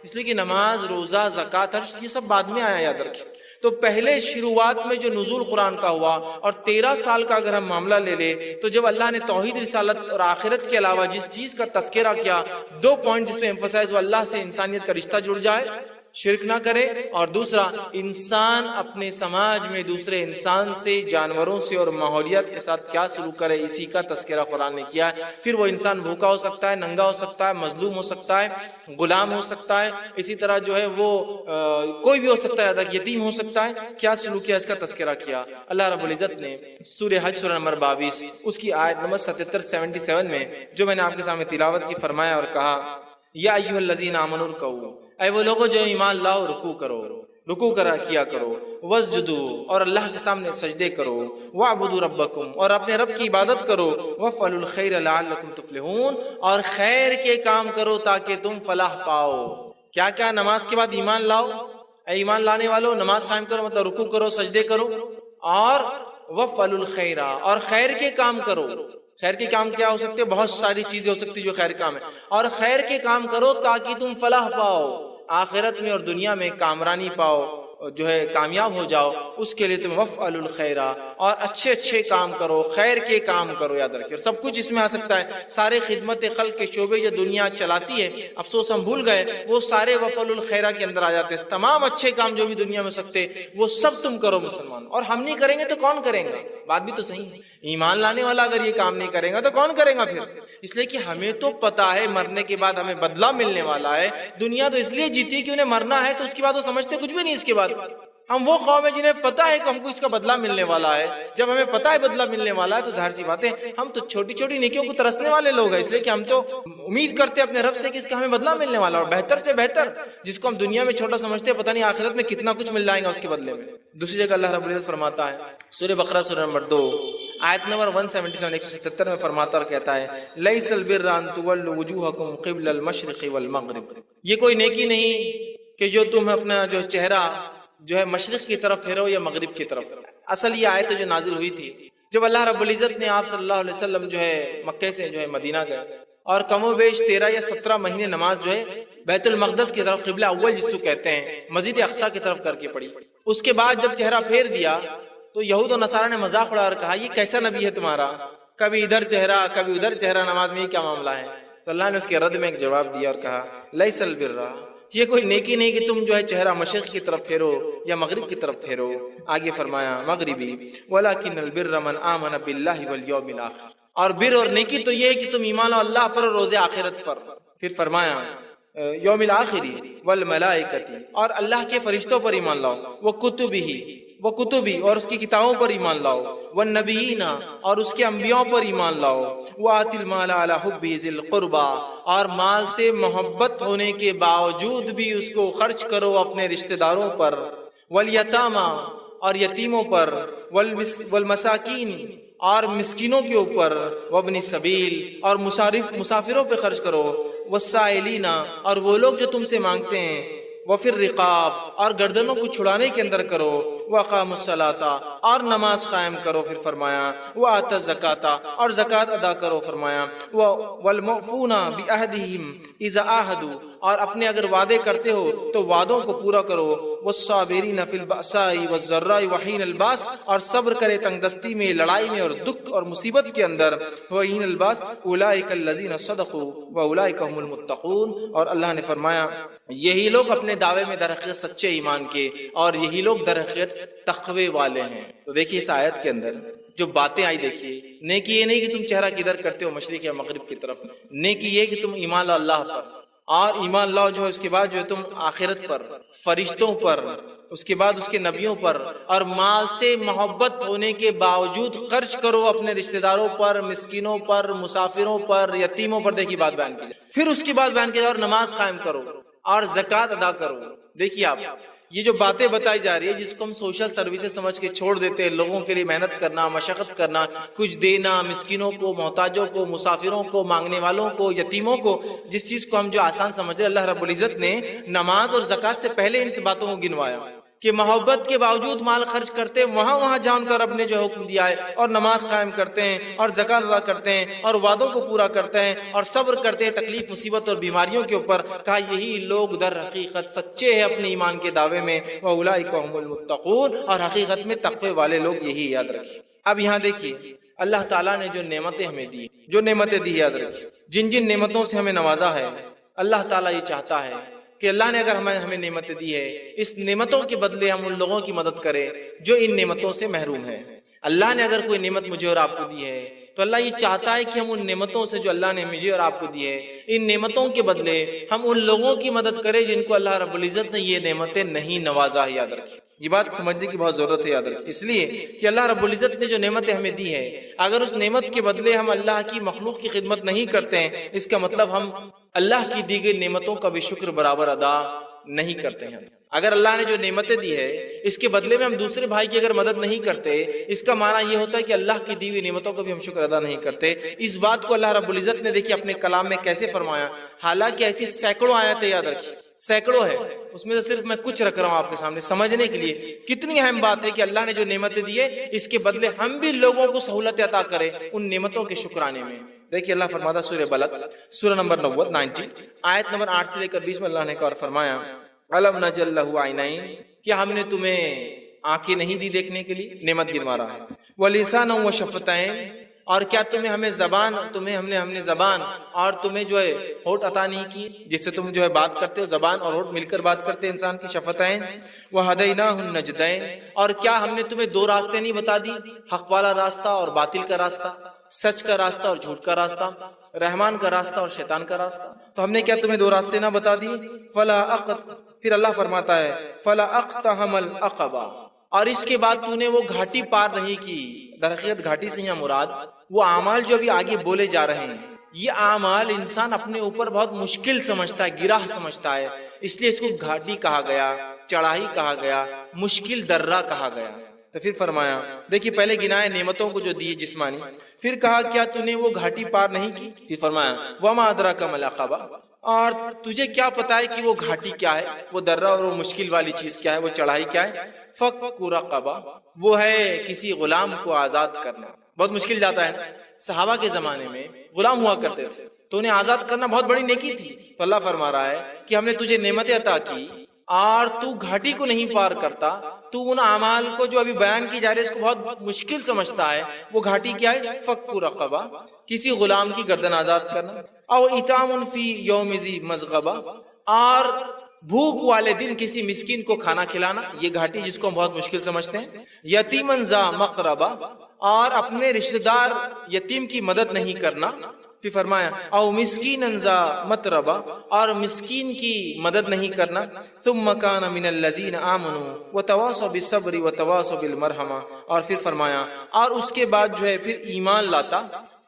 اس لیے کہ نماز، روزہ، زکوٰۃ، حج یہ سب بعد میں آیا، یاد رکھیں۔ تو پہلے شروعات میں جو نزول قرآن کا ہوا، اور 13 سال کا اگر ہم معاملہ لے لیں تو جب اللہ نے توحید، رسالت اور آخرت کے علاوہ جس چیز کا تذکرہ کیا، 2 پوائنٹ جس پہ ایمفسائز ہوا، اللہ سے انسانیت کا رشتہ جڑ جائے، شرک نہ کرے، اور دوسرا انسان اپنے سماج میں دوسرے انسان سے، جانوروں سے اور ماحولیات کے ساتھ کیا سلوک کرے، اسی کا تذکرہ قرآن نے کیا ہے۔ پھر وہ انسان بھوکا ہو سکتا ہے، ننگا ہو سکتا ہے، مظلوم ہو سکتا ہے، غلام ہو سکتا ہے، اسی طرح جو ہے وہ کوئی بھی ہو سکتا ہے، یتیم ہو سکتا ہے، کیا سلوک کیا، اس کا تذکرہ کیا۔ اللہ رب العزت نے سورہ حج سورہ نمبر 22 اس کی آیت نمبر 77 میں جو میں نے آپ کے سامنے تلاوت کی، فرمایا اور کہا، یا ایھا الذین آمنوا ارکعوا، اے وہ لوگوں جو ایمان لاؤ، رکوع کرو، رکوع کیا کرو، واسجدوا، اور اللہ کے سامنے سجدے کرو، واعبدوا ربکم، اور اپنے رب کی عبادت کرو، وافعلوا الخیر لعلکم تفلحون، اور خیر کے کام کرو تاکہ تم فلاح پاؤ۔ کیا کیا؟ نماز کے بعد ایمان لاؤ، اے ایمان لانے والو نماز قائم کرو، مطلب رکوع کرو، سجدے کرو، اور وافعلوا الخیر، اور خیر کے کام کرو۔ خیر کے کام کیا ہو سکتے؟ بہت ساری چیزیں ہو سکتی جو خیر کام ہے، اور خیر کے کام کرو تاکہ تم فلاح پاؤ، آخرت میں اور دنیا میں کامرانی پاؤ، جو ہے کامیاب ہو جاؤ، اس کے لیے تم وفعلوا الخیر، اور اچھے اچھے کام کرو، خیر کے کام کرو، یاد رکھیے۔ اور سب کچھ اس میں آ سکتا ہے، سارے خدمت خلق کے شعبے جو دنیا چلاتی ہے، افسوس ہم بھول گئے، وہ سارے وفعلوا الخیر کے اندر آ جاتے ہیں۔ تمام اچھے کام جو بھی دنیا میں سکتے وہ سب تم کرو مسلمان، اور ہم نہیں کریں گے تو کون کریں گا؟ بات بھی تو صحیح ہے، ایمان لانے والا اگر یہ کام نہیں کرے گا تو کون کرے گا پھر؟ اس لیے کہ ہمیں تو پتا ہے مرنے کے بعد ہمیں بدلہ ملنے والا ہے۔ دنیا تو اس لیے جیتی ہے کہ انہیں مرنا ہے، تو اس کے بعد وہ سمجھتے کچھ بھی نہیں اس کے بعد۔ ہم وہ قوم ہے جنہیں پتا ہے کہ ہم کو اس کا بدلہ ملنے والا ہے۔ جب ہمیں پتا ہے بدلہ ملنے والا ہے تو ظاہر سی بات ہے ہم تو چھوٹی چھوٹی نیکیوں کو ترسنے والے لوگ ہیں، اس لیے کہ ہم تو امید کرتے ہیں اپنے رب سے کہ اس کا ہمیں بدلہ ملنے والا ہے، اور بہتر سے بہتر، جس کو ہم دنیا میں چھوٹا سمجھتے ہیں، پتہ نہیں آخرت میں کتنا کچھ مل جائے گا اس کے بدلے میں۔ دوسری جگہ اللہ رب العزت فرماتا ہے سورہ بقرہ سورہ نمبر 2 آیت نمبر 177 میں فرماتا اور کہتا ہے، لیس البر ان تولوا وجوہکم قبل المشرق والمغرب، یہ کوئی نیکی نہیں کہ جو تم اپنا جو چہرہ جو ہے مشرق کی طرف پھیرو یا مغرب کی طرف۔ اصل یہ آیت جو نازل ہوئی تھی جب اللہ رب العزت نے آپ صلی اللہ علیہ وسلم جو ہے مکے سے جو ہے مدینہ گئے، اور کم و بیش 13 یا 17 مہینے نماز جو ہے بیت المقدس کی طرف، قبلہ اول جس کو کہتے ہیں، مسجد اقصیٰ کی طرف کر کے پڑھی۔ اس کے بعد جب چہرہ پھیر دیا تو یہود و نصارہ نے مذاق اڑا اور کہا، یہ کیسا نبی ہے تمہارا، کبھی ادھر چہرہ کبھی ادھر چہرہ، نماز میں یہ کیا معاملہ ہے؟ تو اللہ نے اس کے رد میں ایک جواب دیا اور کہا، لیس البر، یہ کوئی نیکی نہیں کہ تم جو ہے چہرہ مشرق کی طرف پھیرو یا مغرب کی طرف پھیرو۔ آگے فرمایا مغربی، ولیکن البر من آمن باللہ والیوم الآخر، اور بر اور نیکی تو یہ ہے کہ تم ایمان لاؤ اللہ پر اور روز آخرت پر۔ پھر فرمایا یوم الآخری والملائکتی، اور اللہ کے فرشتوں پر ایمان لاؤ، وہ کتبی اور اس کی کتابوں پر ایمان لاؤ، والنبیین اور اس کے انبیاء پر ایمان لاؤ، وآت المال علی حبہ ذی القربى، اور مال سے محبت ہونے کے باوجود بھی اس کو خرچ کرو اپنے رشتہ داروں پر، والیتامی اور یتیموں پر، والمساکین اور مسکینوں کے اوپر، وابن السبیل اور مسافروں پہ خرچ کرو، والسائلین اور وہ لوگ جو تم سے مانگتے ہیں، وفی الرقاب اور گردنوں کو چھڑانے کے اندر کرو، واقاموا الصلاۃ اور نماز قائم کرو۔ پھر فرمایا وآتوا الزکاۃ اور زکوٰۃ ادا کرو۔ فرمایا والموفون بعہدہم اذا عاہدوا اور اپنے اگر وعدے کرتے ہو تو وعدوں کو پورا کرو، والصابرین فی البأساء والضراء وحین الباس اور صبر کرے تنگ دستی میں، لڑائی میں اور دکھ اور مصیبت کے اندر، وحین الباس اولئک الذین صدقوا واولئک هم المتقون۔ اور اللہ نے فرمایا یہی لوگ اپنے دعوے میں در حقیقت سچے ایمان کے، اور یہی لوگ در حقیقت تقوی والے ہیں۔ تو دیکھیے اس آیت کے اندر جو باتیں آئی، دیکھیے نیکی یہ نہیں کہ تم چہرہ کدھر کرتے ہو، مشرق یا مغرب کی طرف، نیکی یہ کہ تم ایمان لاؤ اللہ پر، اور ایمان لاؤ جو ہے اس کے بعد جو ہے تم آخرت پر، فرشتوں پر، اس کے بعد اس کے نبیوں پر، اور مال سے محبت ہونے کے باوجود خرچ کرو اپنے رشتہ داروں پر، مسکینوں پر، مسافروں پر، یتیموں پر۔ دیکھیے بات بیان کی، پھر اس کے بعد بیان کیا اور نماز قائم کرو اور زکوٰۃ ادا کرو۔ دیکھیے آپ یہ جو باتیں بتائی جا رہی ہے، جس کو ہم سوشل سروسز سمجھ کے چھوڑ دیتے ہیں، لوگوں کے لیے محنت کرنا، مشقت کرنا، کچھ دینا مسکینوں کو، محتاجوں کو، مسافروں کو، مانگنے والوں کو، یتیموں کو، جس چیز کو ہم جو آسان سمجھ رہے، اللہ رب العزت نے نماز اور زکوٰۃ سے پہلے ان باتوں کو گنوایا۔ کہ محبت کے باوجود مال خرچ کرتے ہیں، وہاں وہاں جان کر رب نے جو حکم دیا ہے، اور نماز قائم کرتے ہیں اور زکوٰۃ ادا کرتے ہیں اور وعدوں کو پورا کرتے ہیں اور صبر کرتے ہیں تکلیف مصیبت اور بیماریوں کے اوپر، کہا یہی لوگ در حقیقت سچے ہیں اپنے ایمان کے دعوے میں، وَأُولَٰئِكَ هُمُ الْمُتَّقُونَ، اور حقیقت میں تقوی والے لوگ یہی یاد رکھیں۔ اب یہاں دیکھیے اللہ تعالیٰ نے جو نعمتیں ہمیں دی، جو نعمتیں دی یاد رکھیے، جن جن نعمتوں سے ہمیں نوازا ہے، اللہ تعالیٰ یہ چاہتا ہے کہ اللہ نے اگر ہمیں نعمتیں دی ہے، اس نعمتوں کے بدلے ہم ان لوگوں کی مدد کریں جو ان نعمتوں سے محروم ہیں۔ اللہ نے اگر کوئی نعمت مجھے اور آپ کو دی ہے تو اللہ یہ چاہتا ہے کہ ہم ان نعمتوں سے جو اللہ نے مجھے اور آپ کو دی ہے، ان نعمتوں کے بدلے ہم ان لوگوں کی مدد کریں جن کو اللہ رب العزت نے یہ نعمتیں نہیں نوازا ہے۔ یاد رکھیں، یہ بات سمجھنے کی بہت ضرورت ہے، یاد رکھیں، اس لیے کہ اللہ رب العزت نے جو نعمتیں ہمیں دی ہے، اگر اس نعمت کے بدلے ہم اللہ کی مخلوق کی خدمت نہیں کرتے ہیں، اس کا مطلب ہم اللہ کی دی گئی نعمتوں کا بھی شکر برابر ادا نہیں کرتے ہیں۔ اگر اللہ نے جو نعمتیں دی ہے اس کے بدلے میں ہم دوسرے بھائی کی اگر مدد نہیں کرتے، اس کا معنی یہ ہوتا ہے کہ اللہ کی دی ہوئی نعمتوں کا بھی ہم شکر ادا نہیں کرتے۔ اس بات کو اللہ رب العزت نے دیکھیے اپنے کلام میں کیسے فرمایا، حالانکہ ایسی سینکڑوں آیتیں، یاد رکھیے سینکڑوں ہے، اس میں سے صرف میں کچھ رکھ رہا ہوں آپ کے سامنے سمجھنے کے لیے کتنی اہم بات ہے کہ اللہ نے جو نعمتیں دی ہے اس کے بدلے ہم بھی لوگوں کو سہولت عطا کریں ان نعمتوں کے شکرانے میں۔ دیکھیے اللہ فرماتا سورہ بلد سورہ نمبر 90 آیت نمبر 8 سے لے کر 20 میں اللہ نے ایک اور فرمایا، الم نجعل لہ عینین، کیا ہم نے تمہیں آنکھیں نہیں دی دیکھنے کے لیے، نعمت گنوا رہا ہے، ولسانا وشفتین، اور کیا ہم نے زبان اور تمہیں جو ہے ہونٹ عطا نہیں کی جس سے تم جو ہے بات کرتے ہو، زبان اور ہونٹ مل کر بات کرتے ہیں انسان کی، شفتین وہدیناہ النجدین، اور کیا ہم نے تمہیں دو راستے نہیں بتا دی، حق والا راستہ اور باطل کا راستہ، سچ کا راستہ اور جھوٹ کا راستہ، رحمان کا راستہ اور شیطان کا راستہ، تو ہم نے کیا تمہیں دو راستے نہ بتا دیے؟ پھر اللہ فرماتا ہے فلا اقتحم العقبہ، اور اس کے بعد تو نے وہ گھاٹی پار نہیں کی۔ درحقیقت گھاٹی سے یہاں مراد وہ اعمال جو ابھی آگے بولے جا رہے ہیں، یہ اعمال انسان اپنے اوپر بہت مشکل سمجھتا ہے، گراہ سمجھتا ہے، اس لیے اس کو گھاٹی کہا گیا، چڑھائی کہا گیا، مشکل درہ کہا گیا۔ تو پھر فرمایا، دیکھیے پہلے گنائے نعمتوں کو جو دیے جسمانی، پھر کہا کیا تو نے وہ گھاٹی پار نہیں کی؟ پھر فرمایا وما ادراک ما العقبہ، اور تجھے کیا پتا ہے کہ وہ گھاٹی کیا ہے، وہ درہ اور وہ مشکل والی چیز کیا ہے، وہ چڑھائی کیا ہے؟ فک رقبہ، وہ ہے کسی غلام کو آزاد کرنا۔ بہت مشکل جاتا ہے، صحابہ کے زمانے میں غلام ہوا کرتے تھے تو انہیں آزاد کرنا بہت بڑی نیکی تھی، تو اللہ فرما رہا ہے کہ ہم نے تجھے نعمتیں عطا کی اور تو گھاٹی کو نہیں پار کرتا، تو ان اعمال کو جو ابھی بیان کی جا رہی ہے اس کو بہت مشکل سمجھتا ہے۔ وہ گھاٹی کیا ہے؟ فک رقبہ، کسی غلام کی گردن آزاد کرنا، او اطعام فی یوم ذی مسغبہ، اور بھوک والے دن کسی مسکین کو کھانا کھلانا، یہ گھاٹی جس کو ہم بہت مشکل سمجھتے ہیں۔ یتیمن ذا مقربہ، اور اپنے رشتہ دار یتیم کی مدد نہیں کرنا۔ پھر فرمایا او مسکینن ذا متربہ، اور مسکین کی مدد نہیں کرنا۔ ثم کان من الذین آمنوا وتواصوا بالصبر وتواصوا بالمرحمہ، اور پھر فرمایا اور اس کے بعد جو ہے پھر ایمان لاتا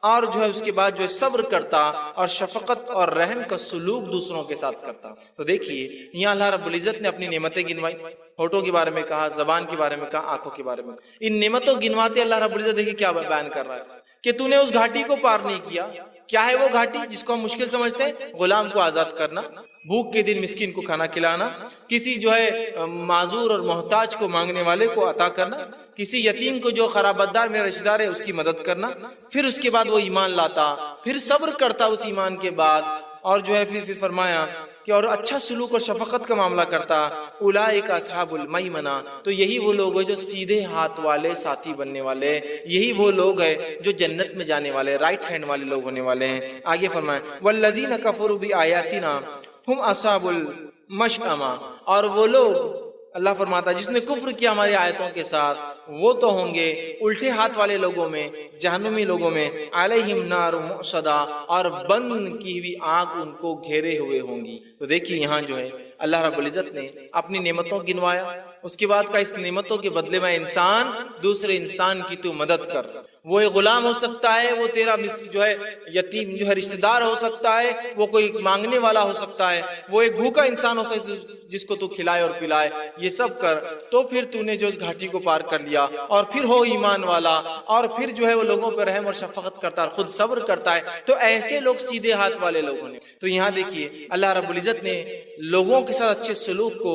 اور جو ہے اس کے بعد جو ہے صبر کرتا اور شفقت اور رحم کا سلوک دوسروں کے ساتھ کرتا۔ تو دیکھیے یہاں اللہ رب العزت نے اپنی نعمتیں گنوائی، ہونٹوں کے بارے میں کہا، زبان کے بارے میں کہا، آنکھوں کے بارے میں، ان نعمتوں گنواتے اللہ رب العزت دیکھیے کیا بیان کر رہا ہے کہ تو نے اس گھاٹی کو پار نہیں کیا۔ کیا ہے وہ گھاٹی جس کو ہم مشکل سمجھتے ہیں؟ غلام کو آزاد کرنا، بھوک کے دن مسکین کو کھانا کھلانا، کسی جو ہے معذور اور محتاج کو مانگنے والے کو عطا کرنا، کسی یتیم کو جو خرابتدار میرا رشتہ دار ہے اس کی مدد کرنا، پھر اس کے بعد وہ ایمان لاتا، پھر صبر کرتا اس ایمان کے بعد، اور جو ہے پھر فرمایا کہ اور اچھا سلوک اور شفقت کا معاملہ کرتا، اولئک اصحاب المیمنہ، تو یہی وہ لوگ ہیں جو سیدھے ہاتھ والے ساتھی بننے والے، یہی وہ لوگ ہیں جو جنت میں جانے والے، رائٹ ہینڈ والے لوگ ہونے والے ہیں۔ آگے فرمائیں والذین کفروا بآیاتنا ہم اصحاب المشأمہ، اور وہ لوگ اللہ فرماتا جس نے کفر کیا ہماری آیتوں کے ساتھ وہ تو ہوں گے الٹے ہاتھ والے لوگوں میں، جہنمی لوگوں میں، علیہم نار مؤصدہ، اور بند کی ہوئی آگ ان کو گھیرے ہوئے ہوں گی۔ تو دیکھیے یہاں جو ہے اللہ رب العزت نے اپنی نعمتوں گنوایا، اس کے بعد کا اس نعمتوں کے بدلے میں انسان دوسرے انسان کی تو مدد کر، وہ ایک غلام ہو سکتا ہے، وہ تیرا جو ہے یتیم جو ہے رشتہ دار ہو سکتا ہے، وہ کوئی مانگنے والا ہو سکتا ہے، وہ ایک بھوکا انسان ہو سکتا ہے جس کو تو کھلائے اور پلائے، یہ سب کر، تو پھر تو نے جو اس گھاٹی کو پار کر لیا، اور پھر ہو ایمان والا، اور پھر جو ہے وہ لوگوں پہ رحم اور شفقت کرتا ہے، خود صبر کرتا ہے، تو ایسے لوگ سیدھے ہاتھ والے لوگوں نے۔ تو یہاں دیکھیے اللہ رب العزت نے لوگوں کے ساتھ اچھے سلوک کو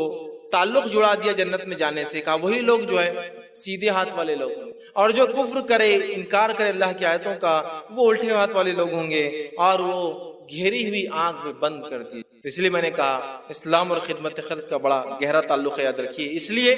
تعلق جڑا دیا جنت میں جانے سے، کہا وہی لوگ جو ہے سیدھے ہاتھ والے لوگ ہوں گے، اور جو کفر کرے، انکار کرے اللہ کی آیتوں کا، وہ الٹے ہاتھ والے لوگ ہوں گے، اور وہ گھیری ہوئی آنکھ میں بند کر دی۔ تو اس لیے میں نے کہا اسلام اور خدمت خلق کا بڑا گہرا تعلق ہے، یاد رکھیے، اس لیے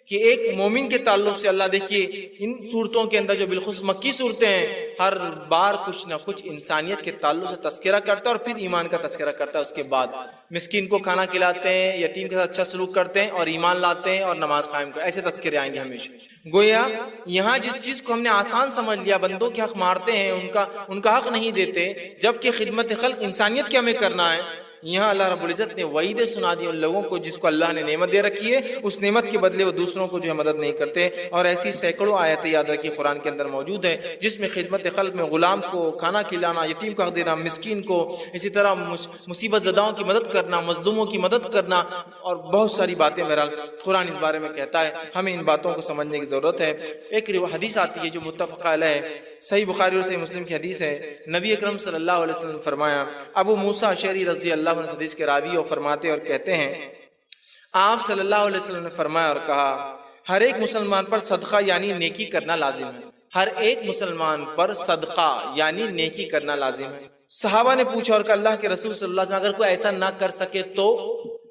کہ ایک مومن کے تعلق سے اللہ دیکھیے ان صورتوں کے اندر جو بالخصوص مکی صورتیں ہیں، ہر بار کچھ نہ کچھ انسانیت کے تعلق سے تذکرہ کرتا ہے، اور پھر ایمان کا تذکرہ کرتا ہے۔ اس کے بعد مسکین کو کھانا کھلاتے ہیں، یتیم کے ساتھ اچھا سلوک کرتے ہیں، اور ایمان لاتے ہیں، اور نماز قائم کرتے ہیں، ایسے تذکرے آئیں گے ہمیشہ۔ گویا یہاں جس چیز کو ہم نے آسان سمجھ لیا، بندوں کے حق مارتے ہیں، ان کا حق نہیں دیتے، جبکہ خدمت خلق انسانیت کے ہمیں کرنا ہے، یہاں اللہ رب العزت نے وعیدیں سنا دی ان لوگوں کو جس کو اللہ نے نعمت دے رکھی ہے، اس نعمت کے بدلے وہ دوسروں کو جو ہے مدد نہیں کرتے۔ اور ایسی سینکڑوں آیتیں یاد رکھیے قرآن کے اندر موجود ہیں جس میں خدمت خلق میں غلام کو کھانا کھلانا، یتیم کو حق دینا، مسکین کو، اسی طرح مصیبت زداؤں کی مدد کرنا، مظلوموں کی مدد کرنا، اور بہت ساری باتیں بہرحال قرآن اس بارے میں کہتا ہے۔ ہمیں ان باتوں کو سمجھنے کی ضرورت ہے۔ ایک حدیث آتی ہے جو متفق علیہ ہے، صحیح بخاری اور صحیح مسلم کی حدیث ہے، نبی اکرم صلی اللہ علیہ وسلم نے فرمایا، ابو موسیٰ اشعری رضی اللہ عنہ حدیث کے راوی اور فرماتے اور کہتے ہیں، آپ صلی اللہ علیہ وسلم نے فرمایا اور کہا، ہر ایک مسلمان پر صدقہ یعنی نیکی کرنا لازم ہے، ہر ایک مسلمان پر صدقہ یعنی نیکی کرنا لازم ہے۔ صحابہ نے پوچھا اور کہا اللہ کے رسول صلی اللہ علیہ وسلم اگر کوئی ایسا نہ کر سکے تو،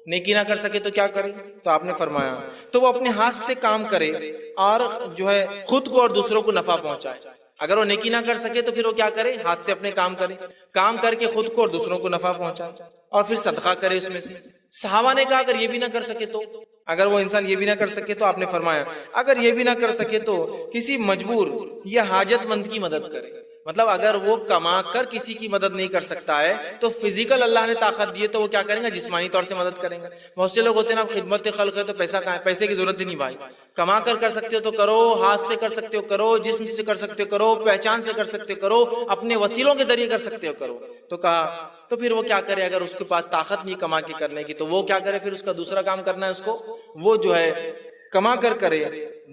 نیکی نہ کر سکے تو کیا کرے؟ تو آپ نے فرمایا تو وہ اپنے ہاتھ سے کام کرے اور جو ہے خود کو اور دوسروں کو نفع پہنچائے۔ اگر وہ نیکی نہ کر سکے تو پھر وہ کیا کرے؟ ہاتھ سے اپنے کام کرے، کام کر کے خود کو اور دوسروں کو نفع پہنچائے، اور پھر صدقہ کرے اس میں سے۔ صحابہ نے کہا اگر یہ بھی نہ کر سکے تو، اگر وہ انسان یہ بھی نہ کر سکے تو آپ نے فرمایا اگر یہ بھی نہ کر سکے تو کسی مجبور یا حاجت مند کی مدد کرے۔ مطلب اگر وہ کما کر کسی کی مدد نہیں کر سکتا ہے تو فزیکل اللہ نے طاقت دی ہے تو وہ کیا کریں گے؟ جسمانی طور سے مدد کریں گے۔ بہت سے لوگ ہوتے ہیں نا خدمت خلق ہے تو پیسہ کہاں ہے؟ پیسے کی ضرورت ہی نہیں بھائی، کما کر سکتے ہو تو کرو، ہاتھ سے کر سکتے ہو کرو، جسم سے کر سکتے ہو کرو، پہچان سے کر سکتے ہو کرو، اپنے وسیلوں کے ذریعے کر سکتے ہو کرو۔ تو کہا تو پھر وہ کیا کرے؟ اگر اس کے پاس طاقت نہیں کما کے کرنے کی تو وہ کیا کرے؟ پھر اس کا دوسرا کام کرنا ہے اس کو، وہ جو ہے کما کر کرے،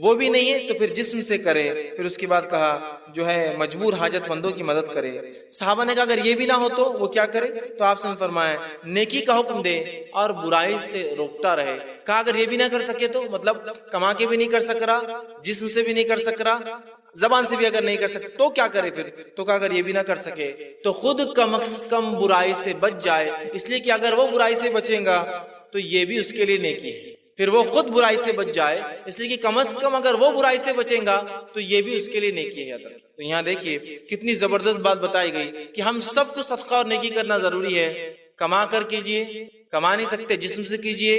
وہ بھی نہیں ہے تو پھر جسم سے کرے۔ پھر اس کے بعد کہا جو ہے مجبور حاجت مندوں کی مدد کرے۔ صحابہ نے کہا اگر یہ بھی نہ ہو تو وہ کیا کرے؟ تو آپ سے فرمایا نیکی کا حکم دے اور برائی سے روکتا رہے۔ کہا اگر یہ بھی نہ کر سکے تو، مطلب کما کے بھی نہیں کر سک رہا، جسم سے بھی نہیں کر سک رہا، زبان سے بھی اگر نہیں کر سکتے تو کیا کرے پھر؟ تو کہا اگر یہ بھی نہ کر سکے تو خود کم از کم برائی سے بچ جائے، اس لیے کہ اگر وہ برائی سے بچے گا تو یہ بھی اس کے لیے نیکی ہے۔ پھر وہ خود برائی سے بچ جائے، اس لیے کہ کم از کم اگر وہ برائی سے بچیں گا تو یہ بھی اس کے لیے نیکی ہے۔ تو یہاں دیکھیے کتنی زبردست بات بتائی گئی کہ ہم سب کو صدقہ اور نیکی کرنا ضروری ہے۔ کما کر کیجئے، کما نہیں سکتے جسم سے کیجئے،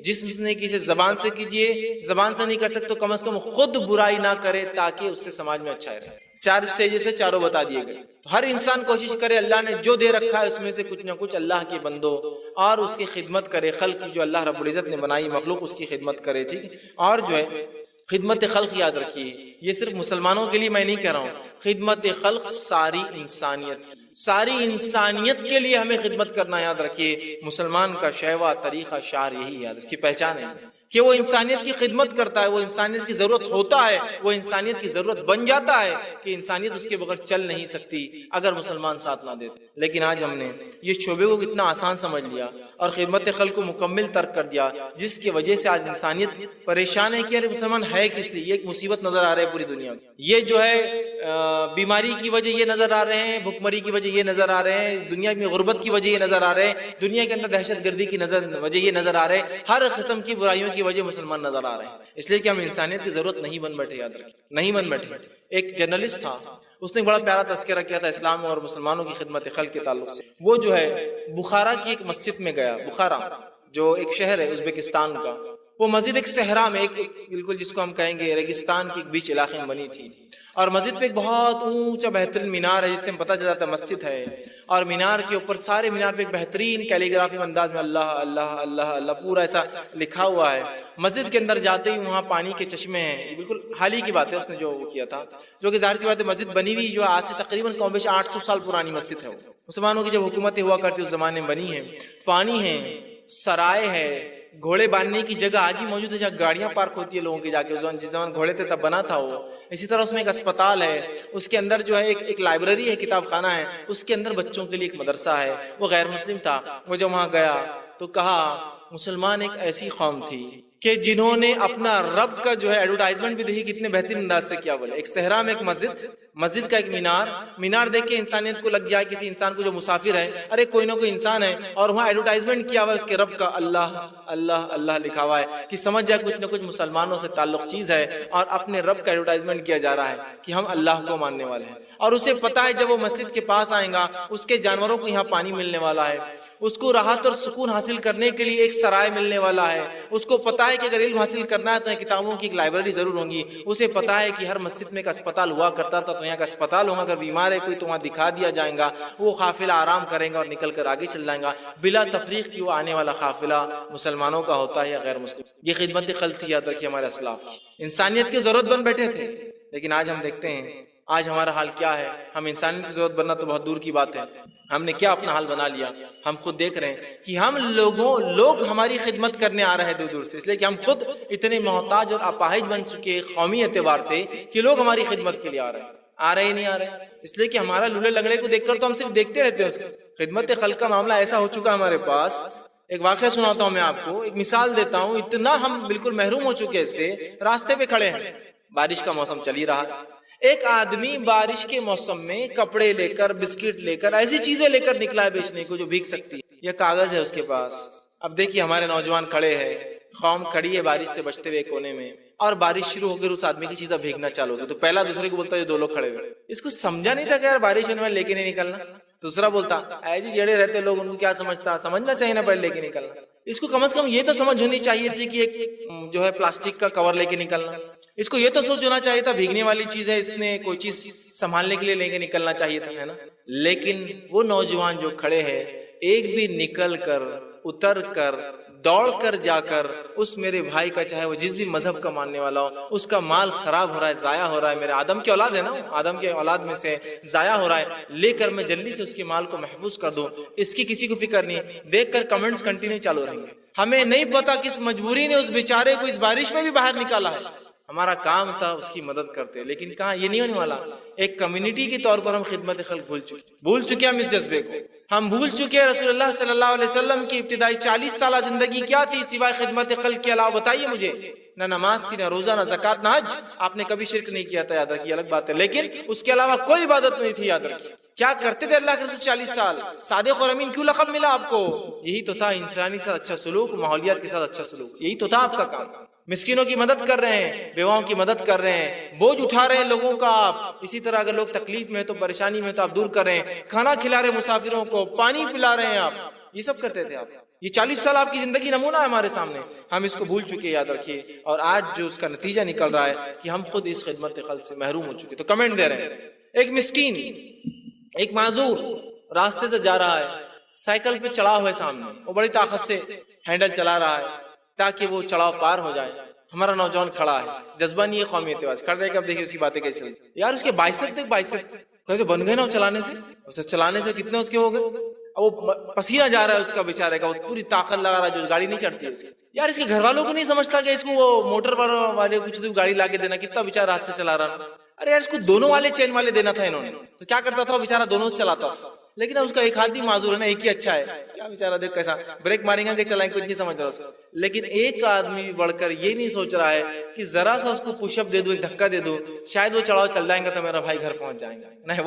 جسم سے نہیں کیجئے زبان سے کیجئے، زبان سے نہیں کر سکتے تو کم از کم خود برائی نہ کرے تاکہ اس سے سماج میں اچھا رہے۔ 4 سٹیجز سے چاروں بتا دیے گئے۔ ہر انسان کوشش کرے اللہ نے جو دے رکھا ہے اس میں سے کچھ نہ کچھ اللہ کے بندوں اور اس کی خدمت کرے، خلق کی جو اللہ رب العزت نے بنائی مخلوق اس کی خدمت کرے، ٹھیک ہے؟ اور جو ہے خدمت خلق یاد رکھیے، یہ صرف مسلمانوں کے لیے میں نہیں کہہ رہا ہوں، خدمت خلق ساری انسانیت کے لیے ہمیں خدمت کرنا یاد رکھیے۔ مسلمان کا شیوا طریقہ شعار یہی یاد رکھیے، پہچان ہے کہ وہ انسانیت کی خدمت کرتا ہے، وہ انسانیت کی ضرورت ہوتا ہے، وہ انسانیت کی ضرورت بن جاتا ہے کہ انسانیت اس کے بغیر چل نہیں سکتی اگر مسلمان ساتھ نہ دیتے۔ لیکن آج ہم نے یہ شعبے کو کتنا آسان سمجھ لیا اور خدمت خلق کو مکمل ترک کر دیا، جس کی وجہ سے آج انسانیت پریشان ہے کہ ارے مسلمان ہے کس لیے؟ یہ ایک مصیبت نظر آ رہا ہے پوری دنیا کو، یہ جو ہے بیماری کی وجہ یہ نظر آ رہے ہیں، بھوکمری کی وجہ یہ نظر آ رہے ہیں، دنیا میں غربت کی وجہ یہ نظر آ رہے ہیں، دنیا کے اندر دہشت گردی کی وجہ یہ نظر آ رہے ہیں، ہر قسم کی برائیوں کی وجہ مسلمان نظر آ رہے ہیں، اس لیے کہ ہم انسانیت کی ضرورت نہیں بن بیٹھے، یاد رکھیں نہیں بن بیٹھے۔ ایک جرنلسٹ تھا، اس نے بڑا پیارا تذکرہ کیا تھا اسلام اور مسلمانوں کی خدمت خلق کے تعلق سے۔ وہ جو ہے بخارا کی ایک مسجد میں گیا، بخارا جو ایک شہر ہے ازبکستان کا، وہ مسجد ایک صحرا میں، ایک بالکل جس کو ہم کہیں گے ریگستان کے بیچ علاقے میں بنی تھی، اور مسجد پہ ایک بہت اونچا بہترین مینار ہے جس سے ہم پتہ چل جاتا ہے مسجد ہے، اور مینار کے اوپر سارے مینار پہ ایک بہترین کیلیگرافی انداز میں اللہ اللہ اللہ اللہ پورا ایسا لکھا ہوا ہے۔ مسجد کے اندر جاتے ہی وہاں پانی کے چشمے ہیں، یہ بالکل حال ہی کی بات ہے اس نے جو وہ کیا تھا، جو کہ ظاہر سی بات ہے مسجد بنی ہوئی جو آج سے تقریباً کم بیش 800 سال پرانی مسجد ہے، مسلمانوں کی جب حکومتیں ہوا کرتی اس زمانے میں بنی ہیں، پانی ہے، سرائے ہے، گھوڑے باندھنے کی جگہ آج بھی موجود ہے جہاں گاڑیاں پارک ہوتی ہے لوگوں کی جا کے، جس زمان گھوڑے تھے تب بنا تھا وہ۔ اسی طرح اس میں ایک اسپتال ہے، اس کے اندر جو ہے ایک لائبریری ہے، کتاب خانہ ہے، اس کے اندر بچوں کے لیے ایک مدرسہ ہے۔ وہ غیر مسلم تھا، وہ جب وہاں گیا تو کہا مسلمان ایک ایسی قوم تھی کہ جنہوں نے اپنا رب کا جو ہے ایڈورٹائزمنٹ بھی دیکھی کتنے بہترین انداز سے کیا بولے. ایک صحرا میں ایک مسجد کا ایک مینار دیکھ کے انسانیت کو لگ گیا کسی انسان کو جو مسافر ہے, ارے کوئی نہ کوئی انسان ہے, اور وہاں ایڈورٹائزمنٹ کیا ہوا ہے اس کے رب کا, اللہ اللہ اللہ لکھا ہوا ہے کہ سمجھ جائے کچھ نہ کچھ مسلمانوں سے تعلق چیز ہے, اور اپنے رب کا ایڈورٹائزمنٹ کیا جا رہا ہے کہ ہم اللہ کو ماننے والے ہیں. اور اسے پتا ہے جب وہ مسجد کے پاس آئیں گا اس کے جانوروں کو یہاں پانی ملنے والا ہے, اس کو راحت اور سکون حاصل کرنے کے لیے ایک سرائے ملنے والا ہے, اس کو پتا ہے کہ اگر علم حاصل کرنا ہے تو کتابوں کی ایک لائبریری ضرور ہوگی, اسے پتا ہے کہ ہر مسجد میں ایک اسپتال ہوا کرتا تھا تو یہاں کا اسپتال ہوگا, اگر بیمار ہے کوئی تو وہاں دکھا دیا جائے گا, وہ قافلہ آرام کریں گا اور نکل کر آگے چل جائیں گا بلا تفریق کی. وہ آنے والا قافلہ مسلمانوں کا ہوتا ہے یا غیر مسلم. یہ خدمت خلق یاد رکھیے ہمارے اسلاف کی, انسانیت کی ضرورت بن بیٹھے تھے. لیکن آج ہم دیکھتے ہیں آج ہمارا حال کیا ہے. ہم انسانیت کی ضرورت بننا تو بہت دور کی بات ہے, ہم نے کیا اپنا حال بنا لیا. ہم خود دیکھ رہے ہیں کہ ہم لوگ ہماری خدمت کرنے آ رہے ہیں دور دور سے, اس لیے کہ ہم خود اتنے محتاج اور اپاہج بن چکے قومی اعتبار سے کہ لوگ ہماری خدمت کے لیے آ رہے ہی نہیں آ رہے, اس لیے کہ ہمارا لولے لنگڑے کو دیکھ کر تو ہم صرف دیکھتے رہتے ہیں. خدمت خلق کا معاملہ ایسا ہو چکا ہمارے پاس. ایک واقعہ سناتا ہوں میں آپ کو, ایک مثال دیتا ہوں. اتنا ہم بالکل محروم ہو چکے اس سے, راستے پہ کھڑے ہیں, بارش کا موسم چل ہی رہا, ایک آدمی بارش کے موسم میں کپڑے لے کر, بسکٹ لے کر, ایسی چیزیں لے کر نکلا ہے بیچنے کو جو بھیگ سکتی ہے. یہ کاغذ ہے اس کے پاس. اب دیکھیے ہمارے نوجوان کھڑے ہیں, قوم کھڑی ہے بارش سے بچتے ہوئے کونے میں, اور بارش شروع ہو گئی, اس آدمی کی چیزیں بھیگنا چالو ہو گئی. تو پہلا دوسرے کو بولتا ہے جو دو لوگ کھڑے ہوئے, اس کو سمجھا نہیں تھا کہ یار بارش میں لے کے نہیں نکلنا. دوسرا بولتا اے جی جڑے رہتے لوگ ان کو کیا سمجھتا, سمجھنا چاہیے نا پہلے لے کے نکلنا. اس کو کم از کم یہ تو سمجھ ہونی چاہیے تھی کہ ایک جو ہے پلاسٹک کا کور لے کے نکلنا. اس کو یہ تو سوچ ہونا چاہیے تھا بھیگنے والی چیز ہے, اس نے کوئی چیز سنبھالنے کے لیے لے کے نکلنا چاہیے تھا, ہے نا. لیکن وہ نوجوان جو کھڑے ہیں, ایک بھی نکل کر, اتر کر, دوڑ کر جا کر اس میرے بھائی کا, چاہے وہ جس بھی مذہب کا ماننے والا ہو, اس کا مال خراب ہو رہا ہے, ضائع ہو رہا ہے, میرے آدم کی اولاد ہے نا, آدم کے اولاد میں سے ضائع ہو رہا ہے, لے کر میں جلدی سے اس کے مال کو محفوظ کر دوں, اس کی کسی کو فکر نہیں. دیکھ کر کمنٹس کنٹینیو چالو رہیں گے. ہمیں نہیں پتا کس مجبوری نے اس بیچارے کو اس بارش میں بھی باہر نکالا ہے. ہمارا کام تھا اس کی مدد کرتے, لیکن کہاں, یہ نہیں ہونے والا. ایک کمیونٹی کے طور پر ہم خدمت خلق بھول چکے ہم اس جذبے کو. ہم بھول چکے ہیں رسول اللہ صلی اللہ علیہ وسلم کی ابتدائی 40 سالہ زندگی کیا تھی سوائے خدمت خلق کے علاوہ. بتائیے مجھے, نہ نماز تھی, نہ روزہ, نہ زکات, نہ حج. آپ نے کبھی شرک نہیں کیا تھا, یاد رکھیے, الگ بات ہے, لیکن اس کے علاوہ کوئی عبادت نہیں تھی, یاد رکھیے. کیا کرتے تھے اللہ کے رسول 40 سال؟ صادق اور امین کیوں لقب ملا آپ کو؟ یہی تو تھا انسانی کے ساتھ اچھا سلوک, ماحولیات کے ساتھ اچھا سلوک, یہی تو تھا آپ کا کام. مسکینوں کی مدد کر رہے ہیں, بیواؤں کی مدد کر رہے ہیں, بوجھ اٹھا رہے ہیں لوگوں کا آپ. اسی طرح اگر لوگ تکلیف میں تو, پریشانی میں تو آپ دور کر رہے ہیں, کھانا کھلا رہے ہیں مسافروں کو, پانی پلا رہے ہیں آپ. یہ سب کرتے تھے آپ. یہ 40 سال آپ کی زندگی نمونہ ہے ہمارے سامنے. ہم اس کو بھول چکے, یاد رکھیے. اور آج جو اس کا نتیجہ نکل رہا ہے کہ ہم خود اس خدمت خلق سے محروم ہو چکے. تو کمنٹ دے رہے ہیں, ایک مسکین, ایک معذور راستے سے جا رہا ہے, سائیکل پہ چڑھا ہوا ہے سامنے, وہ بڑی طاقت سے ہینڈل چلا رہا ہے تاکہ وہ چڑھاؤ پار ہو جائے. ہمارا نوجوان کھڑا ہے, جذبہ نہیں ہے قومی اعتبار سے, کھڑ رہے کہ اب دیکھیے اس کی باتیں کیسے چلتی. یار اس کے بائسپ دیکھ, بائسپ کیسے بن گئے نا چلانے سے. اسے چلانے سے کتنے اس کے ہو گئے, اب وہ پسینہ جا رہا ہے اس کا بیچارے کا, وہ پوری طاقت لگا رہا ہے, جو گاڑی نہیں چڑھتی ہے اس کی. یار اس کے گھر والوں کو نہیں سمجھتا کہ اس کو وہ موٹر والے کچھ گاڑی لا کے دینا, کتنا بیچارہ ہاتھ سے چلا رہا. ارے یار اس کو دونوں والے چین والے دینا تھا انہوں نے, تو کیا کرتا تھا وہ بیچارہ, دونوں سے چلاتا تھا. لیکن اب اس کا ایک ہاتھ ہی معذور ہے نا, ایک ہی اچھا ہے. کیا بیچارہ دیکھ کیسا بریک ماریں گا کہ چلائیں, کچھ نہیں سمجھ رہا اس کو. لیکن ایک آدمی بڑھ کر یہ نہیں سوچ رہا ہے کہ ذرا سا اس کو پش اپ دے دوں, ایک دھکا دے دوں, شاید وہ چڑھاؤ چل جائیں گا تو میرا بھائی گھر پہنچ جائیں گا. نہیں,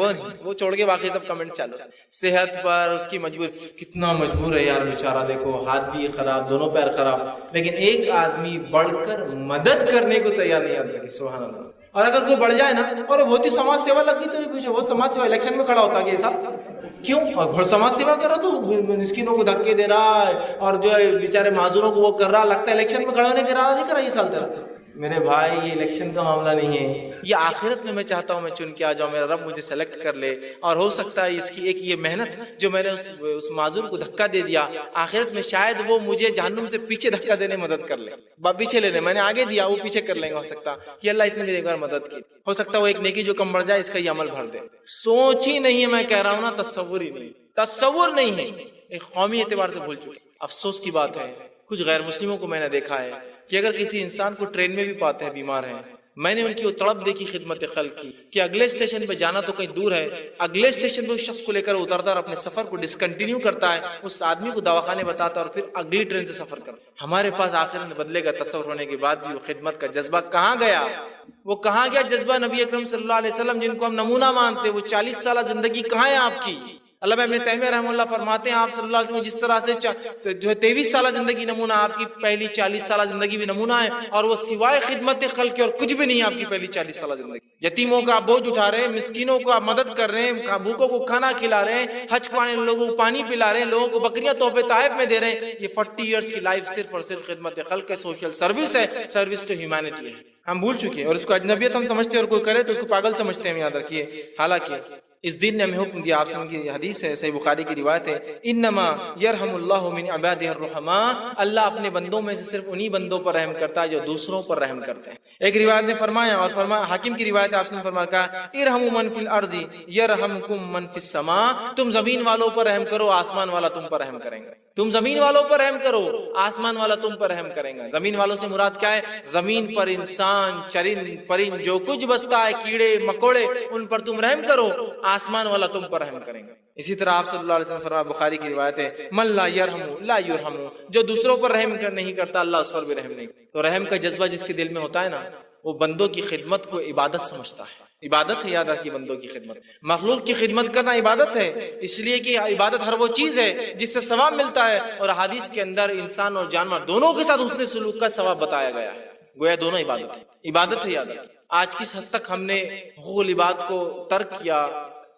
وہ چھوڑ کے باقی سب کمنٹ چالو. صحت پر اس کی مجبور, کتنا مجبور ہے یار بیچارہ, دیکھو ہاتھ بھی خراب, دونوں پیر خراب, لیکن ایک آدمی بڑھ کر مدد کرنے کو تیار نہیں آدمی. سبحان اللہ. اور اگر کوئی بڑھ جائے نا, اور بہت ہی سماج سیوا لگتی تو نہیں پوچھے, بہت سماج سیوا, الیکشن میں کھڑا ہوتا کہ ایسا کیوں, اور بہت سماج سیوا کر رہا تو مسکینوں کو دھکے دے رہا ہے, اور جو ہے بیچارے معذوروں کو وہ کر رہا, لگتا ہے الیکشن میں کھڑا ہونے کے رہا نہیں کرا. یہ سال تک میرے بھائی, یہ الیکشن کا معاملہ نہیں ہے, یہ آخرت میں چاہتا ہوں میں چن کے آ جاؤں, میرا رب مجھے سلیکٹ کر لے, اور ہو سکتا ہے اس کی ایک یہ محنت جو میں نے اس معذور کو دھکا دے دیا, آخرت میں شاید وہ مجھے جہنم سے پیچھے دھکا دینے مدد کر لے, پیچھے لینے, میں نے آگے دیا وہ پیچھے کر لیں گے. ہو سکتا کہ اللہ اس نے میری ایک بار مدد کی, ہو سکتا وہ ایک نیکی جو کم بڑھ جائے اس کا یہ عمل بھر دے. سوچ ہی نہیں ہے, میں کہہ رہا ہوں نا, تصور ہی نہیں, تصور نہیں ہے. ایک قومی اعتبار سے بھول چکے. افسوس کی بات ہے, کچھ غیر مسلموں کو میں نے دیکھا ہے کہ اگر کسی انسان کو ٹرین میں بھی پاتے ہیں بیمار ہیں, میں نے ان کی وہ تڑپ دیکھی خدمت خلق کی کہ اگلے اسٹیشن پہ جانا تو کہیں دور ہے، اگلے اسٹیشن پہ اس شخص کو لے کر اترتا اور اپنے سفر کو ڈسکنٹینیو کرتا ہے، اس آدمی کو دواخانے بتاتا اور پھر اگلی ٹرین سے سفر کرتا۔ ہمارے پاس آخر میں بدلے کا تصور ہونے کے بعد بھی وہ خدمت کا جذبہ کہاں گیا؟ وہ کہاں گیا جذبہ نبی اکرم صلی اللہ علیہ وسلم جن کو ہم نمونہ مانتے؟ وہ 40 سالہ زندگی کہاں ہے آپ کی؟ علامہ ابن تیمیہ رحمہ اللہ فرماتے ہیں آپ صلی اللہ علیہ وسلم جس طرح سے جو ہے 23 سالہ زندگی نمونہ، آپ کی پہلی 40 سالہ زندگی بھی نمونہ ہے، اور وہ سوائے خدمت خلق کے اور کچھ بھی نہیں ہے آپ کی پہلی 40 سالہ زندگی۔ یتیموں کا بوجھ اٹھا رہے ہیں، مسکینوں کو آپ مدد کر رہے ہیں، بھوکوں کو کھانا کھلا رہے ہیں، حج کو آنے لوگوں کو پانی پلا رہے ہیں، لوگوں کو بکریاں تحفے تحائف میں دے رہے ہیں۔ یہ 40 ایئرس کی لائف صرف اور صرف خدمت خلق ہے، سوشل سروس ہے، سروس ٹو ہیومینٹی ہے۔ ہم بھول چکے ہیں اور اس کو اجنبیت ہم سمجھتے ہیں، اور کوئی کرے تو اس کو پاگل سمجھتے ہیں، یاد رکھیے۔ حالانکہ اس دین نے ہمیں حکم دیا، آپ کی حدیث ہے، صحیح بخاری کی روایت ہے، انما یرحم اللہ من عبادہ الرحماء، اللہ اپنے بندوں میں سے صرف انہی بندوں پر رحم کرتا ہے جو دوسروں پر رحم کرتے ہیں۔ ایک روایت نے فرمایا، اور فرمایا حاکم کی روایت ہے، آپ نے فرمایا ارحموا من فی الارض یرحمکم من فی السماء، تم زمین والوں پر رحم کرو، آسمان والا تم پر رحم کریں گا۔ تم زمین والوں پر رحم کرو، آسمان والا تم پر رحم کرے گا۔ زمین والوں سے مراد کیا ہے؟ زمین پر انسان، چرند پرند جو کچھ بستا ہے، کیڑے مکوڑے، ان پر تم رحم کرو، آسمان والا تم پر رحم کرے گا۔ اسی طرح آپ صلی اللہ علیہ وسلم فرمایا، بخاری کی روایت ہے، من لا یرحم لا یرحم، جو دوسروں پر رحم نہیں کرتا اللہ اس پر بھی رحم نہیں کرتا۔ تو رحم کا جذبہ جس کے دل میں ہوتا ہے نا، وہ بندوں کی خدمت کو عبادت سمجھتا ہے۔ عبادت ہے، یاد رکھیے، بندوں کی خدمت، مخلوق کی خدمت کرنا عبادت ہے، اس لیے کہ عبادت ہر وہ چیز ہے جس سے ثواب ملتا ہے، اور حدیث کے اندر انسان اور جانور دونوں کے ساتھ حسن سلوک کا ثواب بتایا گیا ہے، گویا دونوں عبادت ہے۔ عبادت ہے، یاد رکھیے۔ آج کس حد تک ہم نے حقوق العباد کو ترک کیا،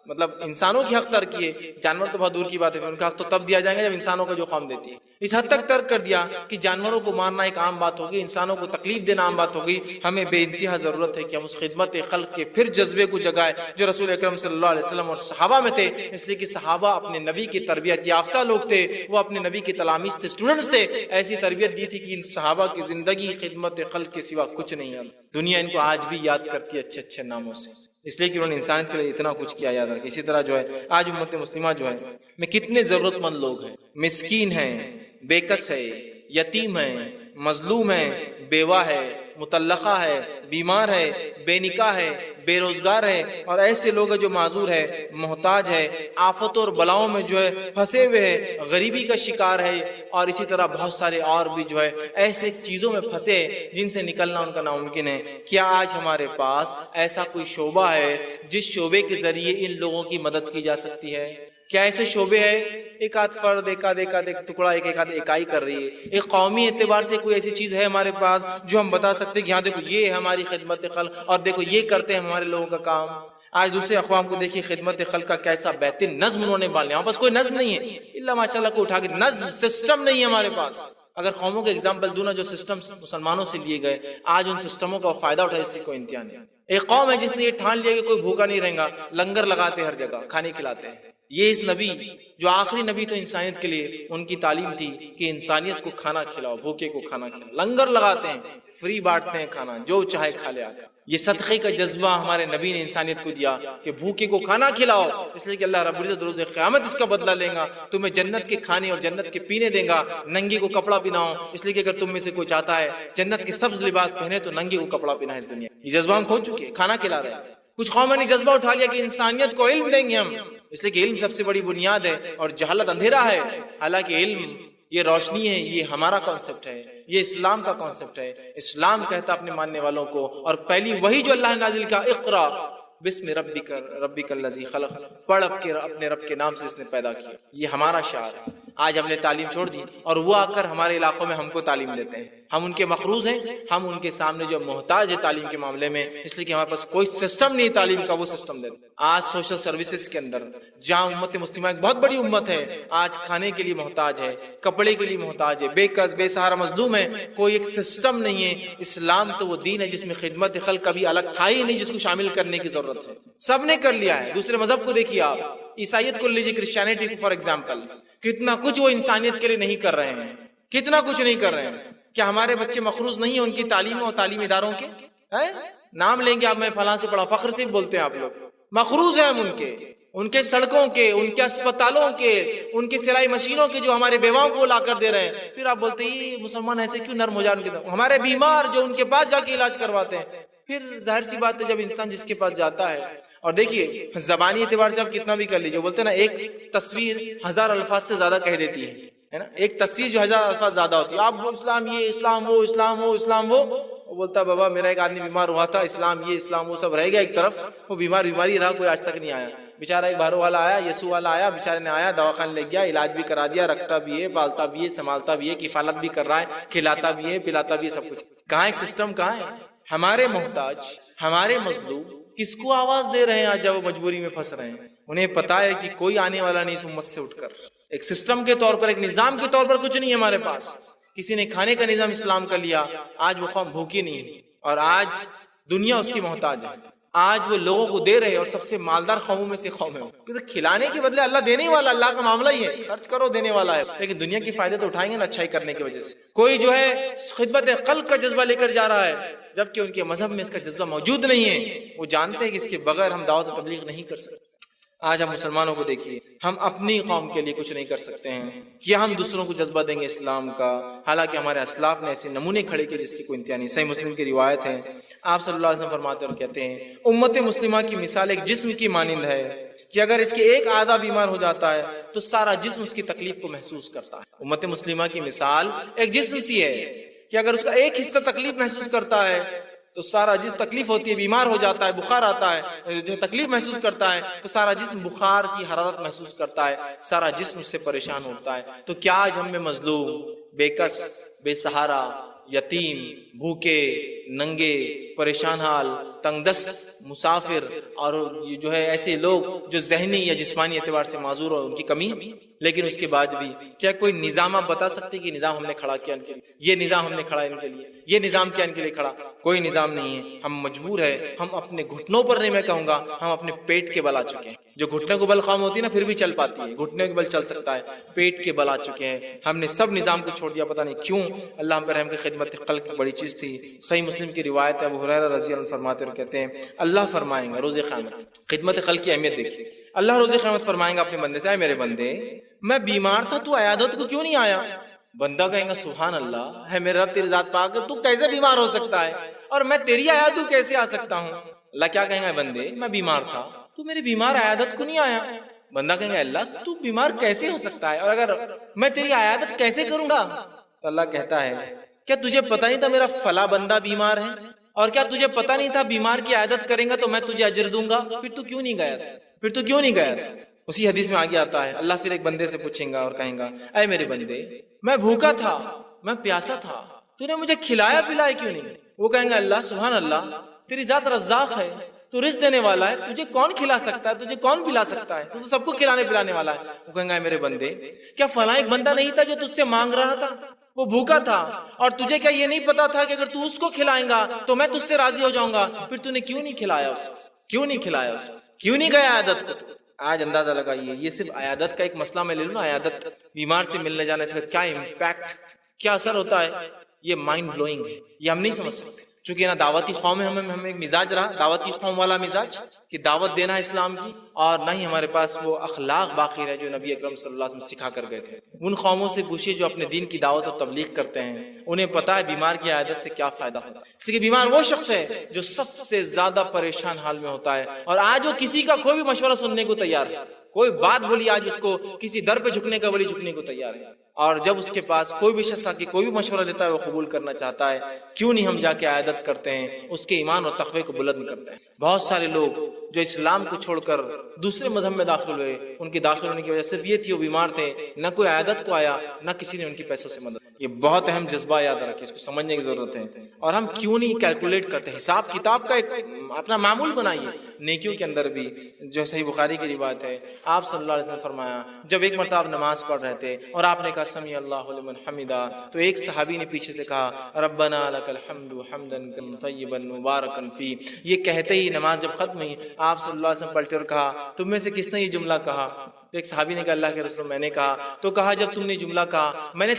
مطلب انسانوں کی حق ترک کیے، جانور تو بہت دور کی بات ہے، ان کا حق تو تب دیا جائے گا جب انسانوں کا جو قوم دیتی ہے۔ اس حد تک ترک کر دیا کہ جانوروں کو مارنا ایک عام بات ہوگی، انسانوں کو تکلیف دینا عام بات ہوگی۔ ہمیں بے انتہا ضرورت ہے کہ ہم اس خدمت خلق کے پھر جذبے کو جگائے جو رسول اکرم صلی اللہ علیہ وسلم اور صحابہ میں تھے، اس لیے کہ صحابہ اپنے نبی کی تربیت یافتہ لوگ تھے، وہ اپنے نبی کے تلاميذ تھے، اسٹوڈنٹس تھے، ایسی تربیت دی تھی کہ ان صحابہ کی زندگی خدمت خلق کے سوا کچھ نہیں ہے۔ دنیا ان کو آج بھی یاد کرتی ہے اچھے اچھے ناموں سے، اس لیے کہ انہوں نے انسانیت کے لیے اتنا کچھ کیا، یاد رکھیں۔ اسی طرح جو ہے آج امت مسلمہ جو ہے میں کتنے ضرورت مند لوگ ہیں، مسکین ہیں، بے کس ہے، یتیم ہے، مظلوم ہے، بیوہ ہے، مطلقہ ہے، بیمار ہے، بے نکاح ہے، بے روزگار ہے، اور ایسے لوگ جو معذور ہے، محتاج ہے، آفتوں اور بلاؤں میں جو ہے پھنسے ہوئے ہے، غریبی کا شکار ہے، اور اسی طرح بہت سارے اور بھی جو ہے ایسے چیزوں میں پھنسے جن سے نکلنا ان کا ناممکن ہے۔ کیا آج ہمارے پاس ایسا کوئی شعبہ ہے جس شعبے کے ذریعے ان لوگوں کی مدد کی جا سکتی ہے؟ کیا ایسے شعبے ہیں؟ ایک آدھ فرد، ایک آدھ ٹکڑا، ایک آدھ اکائی کر رہی ہے۔ ایک قومی اعتبار سے کوئی ایسی چیز ہے ہمارے پاس جو ہم بتا سکتے ہیں کہ ہاں دیکھو یہ ہے ہماری خدمت خلق، اور دیکھو یہ کرتے ہیں ہمارے لوگوں کا کام۔ آج دوسرے اقوام کو دیکھیے خدمت خلق کا کیسا بہترین نظم انہوں نے باندھا، ہمارے پاس کوئی نظم نہیں ہے، اللہ ماشاء اللہ کو اٹھا کے نظم سسٹم نہیں ہے ہمارے پاس۔ اگر قوموں کے اگزامپل دوں نا جو سسٹم مسلمانوں سے لیے گئے، آج ان سسٹموں کا فائدہ اٹھائے، اس سے کوئی انتہا نہیں۔ ایک قوم ہے جس نے یہ ٹھان لیا کہ کوئی بھوکا نہیں رہے گا، لنگر لگاتے ہر جگہ، کھانے کھلاتے ہیں۔ یہ اس نبی جو آخری نبی تو انسانیت کے لیے، ان کی تعلیم تھی کہ انسانیت کو کھانا کھلاؤ، بھوکے کو کھانا کھلاؤ، لنگر لگاتے ہیں، فری بانٹتے ہیں کھانا، جو چاہے کھا لے آکر۔ یہ صدقے کا جذبہ ہمارے نبی نے انسانیت کو دیا کہ بھوکے کو کھانا کھلاؤ، اس لیے کہ اللہ رب العزت روز قیامت اس کا بدلہ لے گا، تمہیں جنت کے کھانے اور جنت کے پینے دے گا۔ ننگے کو کپڑا پہناؤ، اس لیے کہ اگر تم میں سے کوئی چاہتا ہے جنت کے سبز لباس پہنے تو ننگے کو کپڑا پہنا۔ اس دنیا یہ جذبہ ہم کھو چکے، کھانا کھلا رہے ہیں۔ کچھ قوموں نے جذبہ اٹھا لیا کہ انسانیت کو علم دیں گے ہم، اس لیے کہ علم سب سے بڑی بنیاد ہے اور جہالت اندھیرا ہے، حالانکہ علم یہ روشنی ہے، یہ ہمارا کانسیپٹ ہے، یہ اسلام کا کانسیپٹ ہے۔ اسلام کہتا اپنے ماننے والوں کو، اور پہلی وہی جو اللہ نے نازل کیا، اقرا بسم ربک الذی خلق، پڑھ کے اپنے رب کے نام سے اس نے پیدا کیا، یہ ہمارا شعار ہے۔ آج ہم نے تعلیم چھوڑ دی اور وہ آ کر ہمارے علاقوں میں ہم کو تعلیم دیتے ہیں، ہم ان کے مقروض ہیں، ہم ان کے سامنے جو محتاج ہے تعلیم کے معاملے میں، اس لیے کہ ہمارے پاس کوئی سسٹم نہیں تعلیم کا، وہ سسٹم دیتے ہیں۔ آج سوشل سروسز کے اندر جہاں امت مسلمہ ایک بہت بڑی امت ہے، آج کھانے کے لیے محتاج ہے، کپڑے کے لیے محتاج ہے، بے کس بے سہارا مظلوم ہے، کوئی ایک سسٹم نہیں ہے۔ اسلام تو وہ دین ہے جس میں خدمت خلق کبھی الگ تھا ہی نہیں، جس کو شامل کرنے کی ضرورت ہے، سب نے کر لیا ہے۔ دوسرے مذہب کو دیکھیے آپ، عیسائیت کو لیجیے، کرسچینٹی کو فار ایگزامپل، کتنا کچھ وہ انسانیت کے لیے نہیں کر رہے ہیں، کتنا کچھ نہیں کر رہے ہیں۔ کیا ہمارے بچے مقروض نہیں ہیں ان کی تعلیم اور تعلیمی اداروں کے؟ نام لیں گے آپ، میں فلاں سے پڑھا، فخر سے بولتے ہیں آپ لوگ، مقروض ہیں ہم ان کے سڑکوں کے، ان کے اسپتالوں کے، ان کے سلائی مشینوں کے جو ہمارے بیواؤں کو لا کر دے رہے ہیں۔ پھر آپ بولتے ہیں یہ مسلمان ایسے کیوں نرم ہو جائیں، ہمارے بیمار جو ان کے پاس جا کے علاج کرواتے ہیں، پھر ظاہر سی بات ہے جب انسان جس کے پاس جاتا ہے، اور دیکھیے زبانی اعتبار سے آپ کتنا بھی کر لیجیے، بولتے ہیں نا ایک تصویر 1000 الفاظ سے زیادہ کہہ دیتی ہے نا، ایک تصویر جو 1000 الفاظ زیادہ ہوتی ہے، آپ اسلام یہ، اسلام وہ، اسلام وہ، اسلام وہ بولتا بابا میرا ایک آدمی بیمار ہوا تھا، اسلام یہ اسلام وہ سب رہ گیا ایک طرف، وہ بیماری رہا، کوئی آج تک نہیں آیا، بیچارہ ایک بھارو والا آیا، یسوع والا آیا، بیچارے نے آیا، دواخانے لے گیا، علاج بھی کرا دیا، رکھتا بھی ہے، پالتا بھی ہے، سنبھالتا بھی ہے، کفالت بھی کر رہا ہے، کھلاتا بھی ہے، پلاتا بھی ہے، سب کچھ کہاں ایک سسٹم کہاں ہے؟ ہمارے محتاج، ہمارے مظلوم کس کو آواز دے رہے ہیں آج جب وہ مجبوری میں پھنس رہے ہیں؟ انہیں پتا ہے کہ کوئی آنے والا نہیں اس امت سے اٹھ کر، ایک سسٹم کے طور پر، ایک نظام کے طور پر کچھ نہیں ہے ہمارے پاس، کسی نے کھانے کا نظام اسلام کا لیا، آج وہ قوم بھوکی نہیں ہے، اور آج دنیا اس کی محتاج ہے، آج وہ لوگوں کو دے رہے اور سب سے مالدار قوموں میں سے قوم ہے، کیونکہ کھلانے کے بدلے اللہ دینے والا، اللہ کا معاملہ ہی ہے، خرچ کرو دینے والا ہے، لیکن دنیا کے فائدے تو اٹھائیں گے نا اچھائی کرنے کی وجہ سے۔ کوئی جو ہے خدمت خلق کا جذبہ لے کر جا رہا ہے، جبکہ ان کے مذہب میں اس کا جذبہ موجود نہیں ہے، وہ جانتے ہیں کہ اس کے بغیر ہم دعوت و تبلیغ نہیں کر سکتے۔ آج ہم مسلمانوں کو دیکھیے، ہم اپنی قوم کے لیے کچھ نہیں کر سکتے ہیں، کیا ہم دوسروں کو جذبہ دیں گے اسلام کا؟ حالانکہ ہمارے اسلاف نے ایسے نمونے کھڑے کیے جس کی کوئی انتہا نہیں۔ صحیح مسلم کی روایت ہے، آپ صلی اللہ علیہ وسلم فرماتے اور کہتے ہیں امت مسلمہ کی مثال ایک جسم کی مانند ہے کہ اگر اس کے ایک اعضا بیمار ہو جاتا ہے تو سارا جسم اس کی تکلیف کو محسوس کرتا ہے۔ امت مسلمہ کی مثال ایک جسم سی ہے کہ اگر اس کا ایک حصہ تکلیف محسوس کرتا ہے تو سارا جسم تکلیف ہوتی ہے، بیمار ہو جاتا ہے، بخار آتا ہے، جو تکلیف محسوس کرتا ہے تو سارا جسم بخار کی حرارت محسوس کرتا ہے، سارا جسم اس سے پریشان ہوتا ہے۔ تو کیا آج ہم میں مظلوم، بے کس، بے سہارا، یتیم، بھوکے، ننگے، پریشان حال، تنگ دست، مسافر اور جو ہے ایسے لوگ جو ذہنی یا جسمانی اعتبار سے معذور ہو، ان کی کمی ہے؟ لیکن اس کے بعد بھی کیا کوئی نظام آپ بتا سکتے کہ نظام ہم نے کھڑا کیا ان کے لیے، یہ نظام ہم نے کھڑا ان کے لیے، یہ نظام کیا ان کے لیے کھڑا؟ کوئی نظام نہیں ہے۔ ہم مجبور ہے، ہم اپنے گھٹنوں پر نہیں، میں کہوں گا ہم اپنے پیٹ کے بل آ چکے ہیں۔ جو گھٹنے کو بل خام ہوتی ہے نا پھر بھی چل پاتی ہے، گھٹنے کے بل چل سکتا ہے، پیٹ کے بل آ چکے ہیں۔ ہم نے سب نظام کو چھوڑ دیا، پتہ نہیں کیوں۔ اللہ ہم پر رحم کی خدمت خلق بڑی چیز تھی۔ صحیح مسلم کی روایت ہے، ابو ہریرہ رضی اللہ عنہ فرماتے اور کہتے ہیں اللہ فرمائیں گا روز قیامت، خدمت خلق کی اہمیت دیکھیے، اللہ روز قیامت فرمائیں گا اپنے بندے سے، اے میرے بندے میں بیمار تھا تو عیادت کو کیوں نہیں آیا؟ بندہ کہیں گا سبحان اللہ، ہے میرے رب تیری ذات پاک، تو کیسے بیمار ہو سکتا ہے اور میں تیری عیادت کیسے آ سکتا ہوں؟ اللہ کیا کہیں گا بندے میں بیمار تھا تو میری بیمار عیادت کو نہیں آیا۔ بندہ کہیں گا اللہ تو بیمار کیسے ہو سکتا ہے اور اگر میں تیری عیادت کیسے کروں گا؟ تو اللہ کہتا ہے کیا تجھے پتہ نہیں تھا میرا فلاں بندہ بیمار ہے؟ اور کیا تجھے پتہ نہیں تھا بیمار کی عیادت کریں گا تو میں تجھے اجر دوں گا؟ پھر تو کیوں نہیں گیا تھا؟ پھر تو کیوں نہیں گیا تھا؟ اسی حدیث میں آگے آتا ہے اللہ پھر ایک بندے سے پوچھیں گا اور کہیں گا اے میرے بندے میں بھوکا تھا، میں پیاسا تھا، تو نے مجھے کھلایا پلایا کیوں نہیں؟ وہ کہیں گا اللہ سبحان اللہ تیری ذات رزاق ہے، تو رزق دینے والا ہے، تجھے کون کھلا سکتا ہے، تجھے کون پلا سکتا ہے، تو سب کو کھلانے پلانے والا ہے۔ وہ کہیں گا اے میرے بندے کیا فلاں ایک بندہ نہیں تھا جو تجھ سے مانگ رہا تھا، وہ بھوکا تھا اور تجھے کیا یہ نہیں پتا تھا کہ اگر تو اس کو کھلائیں گا تو میں تجھ سے راضی ہو جاؤں گا؟ پھر تو نے کیوں نہیں کھلایا اس کو؟ کیوں نہیں کھلایا اس کو؟ کیوں نہیں گیا عیادت کو؟ آج اندازہ لگائیے، یہ صرف عیادت کا ایک مسئلہ میں لے لوں نا، عیادت بیمار سے ملنے جانے سے کیا امپیکٹ، کیا اثر ہوتا ہے، یہ مائنڈ بلوئنگ ہے، یہ ہم نہیں سمجھ سکتے۔ چونکہ نا دعوتی قوم ہے، ہمیں ایک مزاج رہا دعوتی قوم والا مزاج کہ دعوت دینا ہے اسلام کی، اور نہ ہی ہمارے پاس وہ اخلاق باقی رہے جو نبی اکرم صلی اللہ علیہ وسلم سکھا کر گئے تھے۔ ان قوموں سے پوچھیے جو اپنے دین کی دعوت و تبلیغ کرتے ہیں، انہیں پتا ہے بیمار کی عیادت سے کیا فائدہ ہوتا ہے، اس لیے بیمار وہ شخص ہے جو سب سے زیادہ پریشان حال میں ہوتا ہے، اور آج وہ کسی کا کوئی بھی مشورہ سننے کو تیار ہے، کوئی بات بولی آج اس کو کسی در پہ جھکنے کا بلی جھکنے کو تیار ہے، اور جب اس کے پاس کوئی بھی شخص آ کے کوئی بھی مشورہ دیتا ہے وہ قبول کرنا چاہتا ہے۔ کیوں نہیں ہم جا کے عیادت کرتے ہیں، اس کے ایمان اور تقوی کو بلند کرتے ہیں؟ بہت سارے لوگ جو اسلام کو چھوڑ کر دوسرے مذہب میں داخل ہوئے، ان کے داخل ہونے کی وجہ صرف یہ تھی وہ بیمار تھے، نہ کوئی عیادت کو آیا، نہ کسی نے ان کی پیسوں سے مدد۔ یہ بہت اہم جذبہ یاد رکھیں، اس کو سمجھنے کی ضرورت ہے۔ اور ہم کیوں نہیں کیلکولیٹ کرتے، حساب کتاب کا ایک اپنا معمول بنائیے نیکیوں کے اندر بھی۔ جو صحیح بخاری کی روایت ہے، آپ صلی اللہ علیہ وسلم فرمایا جب ایک مرتبہ آپ نماز پڑھ رہے تھے اور آپ نے کہا سمیع اللہ لمن حمدہ، تو ایک صحابی نے پیچھے سے کہا ربنا لک الحمد حمدا طیبا مبارکا فی۔ یہ کہتے ہی نماز جب ختم ہوئی آپ صلی اللہ علیہ وسلم پلٹے اور کہا تم میں سے کس نے یہ جملہ کہا؟ ایک صحابی نے کہا اللہ کے رسول میں نے کہا۔ تو کہا جب تم نے جملہ کہا میں نے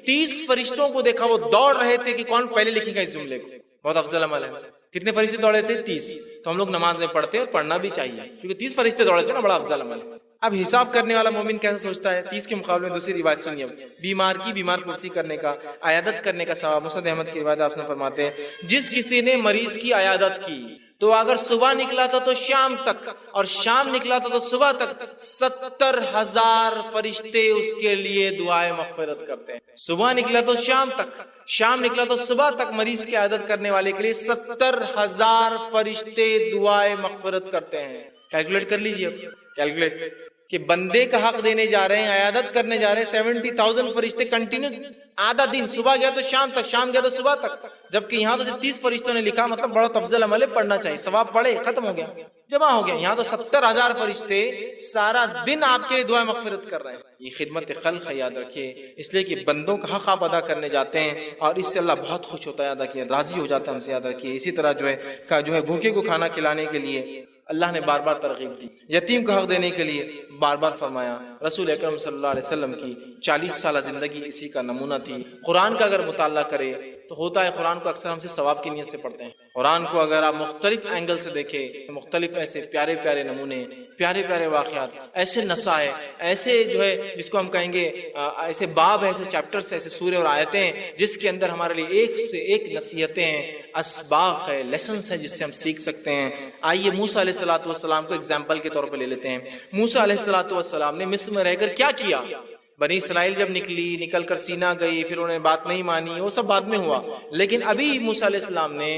30 فرشتوں کو دیکھا وہ دوڑ رہے تھے کہ کون پہلے لکھے گا اس جملے کو۔ بہت افضل عمل ہے۔ کتنے فرشتے دوڑے تھے؟ 30۔ تو ہم لوگ نماز میں پڑھتے اور پڑھنا بھی چاہیے کیونکہ 30 فرشتے دوڑے تھے نا، بڑا افضل عمل ہے۔ اب حساب کرنے والا مومن کیسا سوچتا ہے؟ 30 کے مقابلے میں دوسری روایت سنیے، بیمار پرسی کرنے کا، عیادت کرنے کا ثواب۔ مسند احمد کی روایت آپ فرماتے ہیں جس کسی نے مریض کی عیادت کی تو اگر صبح نکلا تھا تو شام تک، اور شام نکلا تھا تو صبح تک، 70,000 فرشتے اس کے لیے دعائے مغفرت کرتے ہیں۔ صبح نکلا تو شام تک، شام نکلا تو صبح تک، مریض کی عیادت کرنے والے کے لیے 70,000 فرشتے دعائے مغفرت کرتے ہیں۔ کیلکولیٹ کر لیجئے، کیلکولیٹ کہ بندے کا حق دینے جا رہے ہیں، عیادت کرنے جا رہے ہیں، 70,000 فرشتے کنٹینیو آدھا دن، صبح گیا تو شام تک، شام گیا تو صبح تک، جبکہ یہاں تو 30 فرشتوں نے لکھا، مطلب بڑا افضل عمل ہے، پڑھنا چاہیے، ثواب پڑھے، ختم ہو گیا، جمع ہو گیا۔ یہاں تو 70,000 فرشتے سارا دن آپ کے لیے دعائیں مغفرت کر رہے ہیں۔ یہ خدمت خلق ہے، یاد رکھیے، اس لیے کہ بندوں کا حق آپ ادا کرنے جاتے ہیں اور اس سے اللہ بہت خوش ہوتا ہے، یاد رکھیے، راضی ہو جاتا ہے ہم سے، یاد رکھیے۔ اسی طرح جو ہے بھوکے کو کھانا کھلانے کے لیے اللہ نے بار بار ترغیب دی، یتیم کا حق دینے کے لیے بار بار فرمایا۔ رسول اکرم صلی اللہ علیہ وسلم کی 40 سالہ زندگی اسی کا نمونہ تھی۔ قرآن کا اگر مطالعہ کرے تو ہوتا ہے، قرآن کو اکثر ہم سے ثواب کی نیت سے پڑھتے ہیں۔ قرآن کو اگر آپ مختلف اینگل سے دیکھیں، مختلف ایسے پیارے پیارے نمونے، پیارے پیارے واقعات، ایسے نصائح، ایسے جس کو ہم کہیں گے ایسے باب، ایسے چیپٹرز، ایسے سورے اور آیتیں جس کے اندر ہمارے لیے ایک سے ایک نصیحتیں ہیں، اسباق ہے، لیسنس ہیں جس سے ہم سیکھ سکتے ہیں۔ آئیے موسیٰ علیہ الصلوۃ والسلام کو اگزامپل کے طور پہ لے لیتے ہیں۔ موسیٰ علیہ الصلوۃ والسلام نے مصر میں رہ کر کیا کیا؟ بنی اسرائیل جب نکل کر سینا گئی، پھر انہوں نے بات نہیں مانی، وہ سب بعد میں ہوا، لیکن ابھی موسیٰ علیہ السلام نے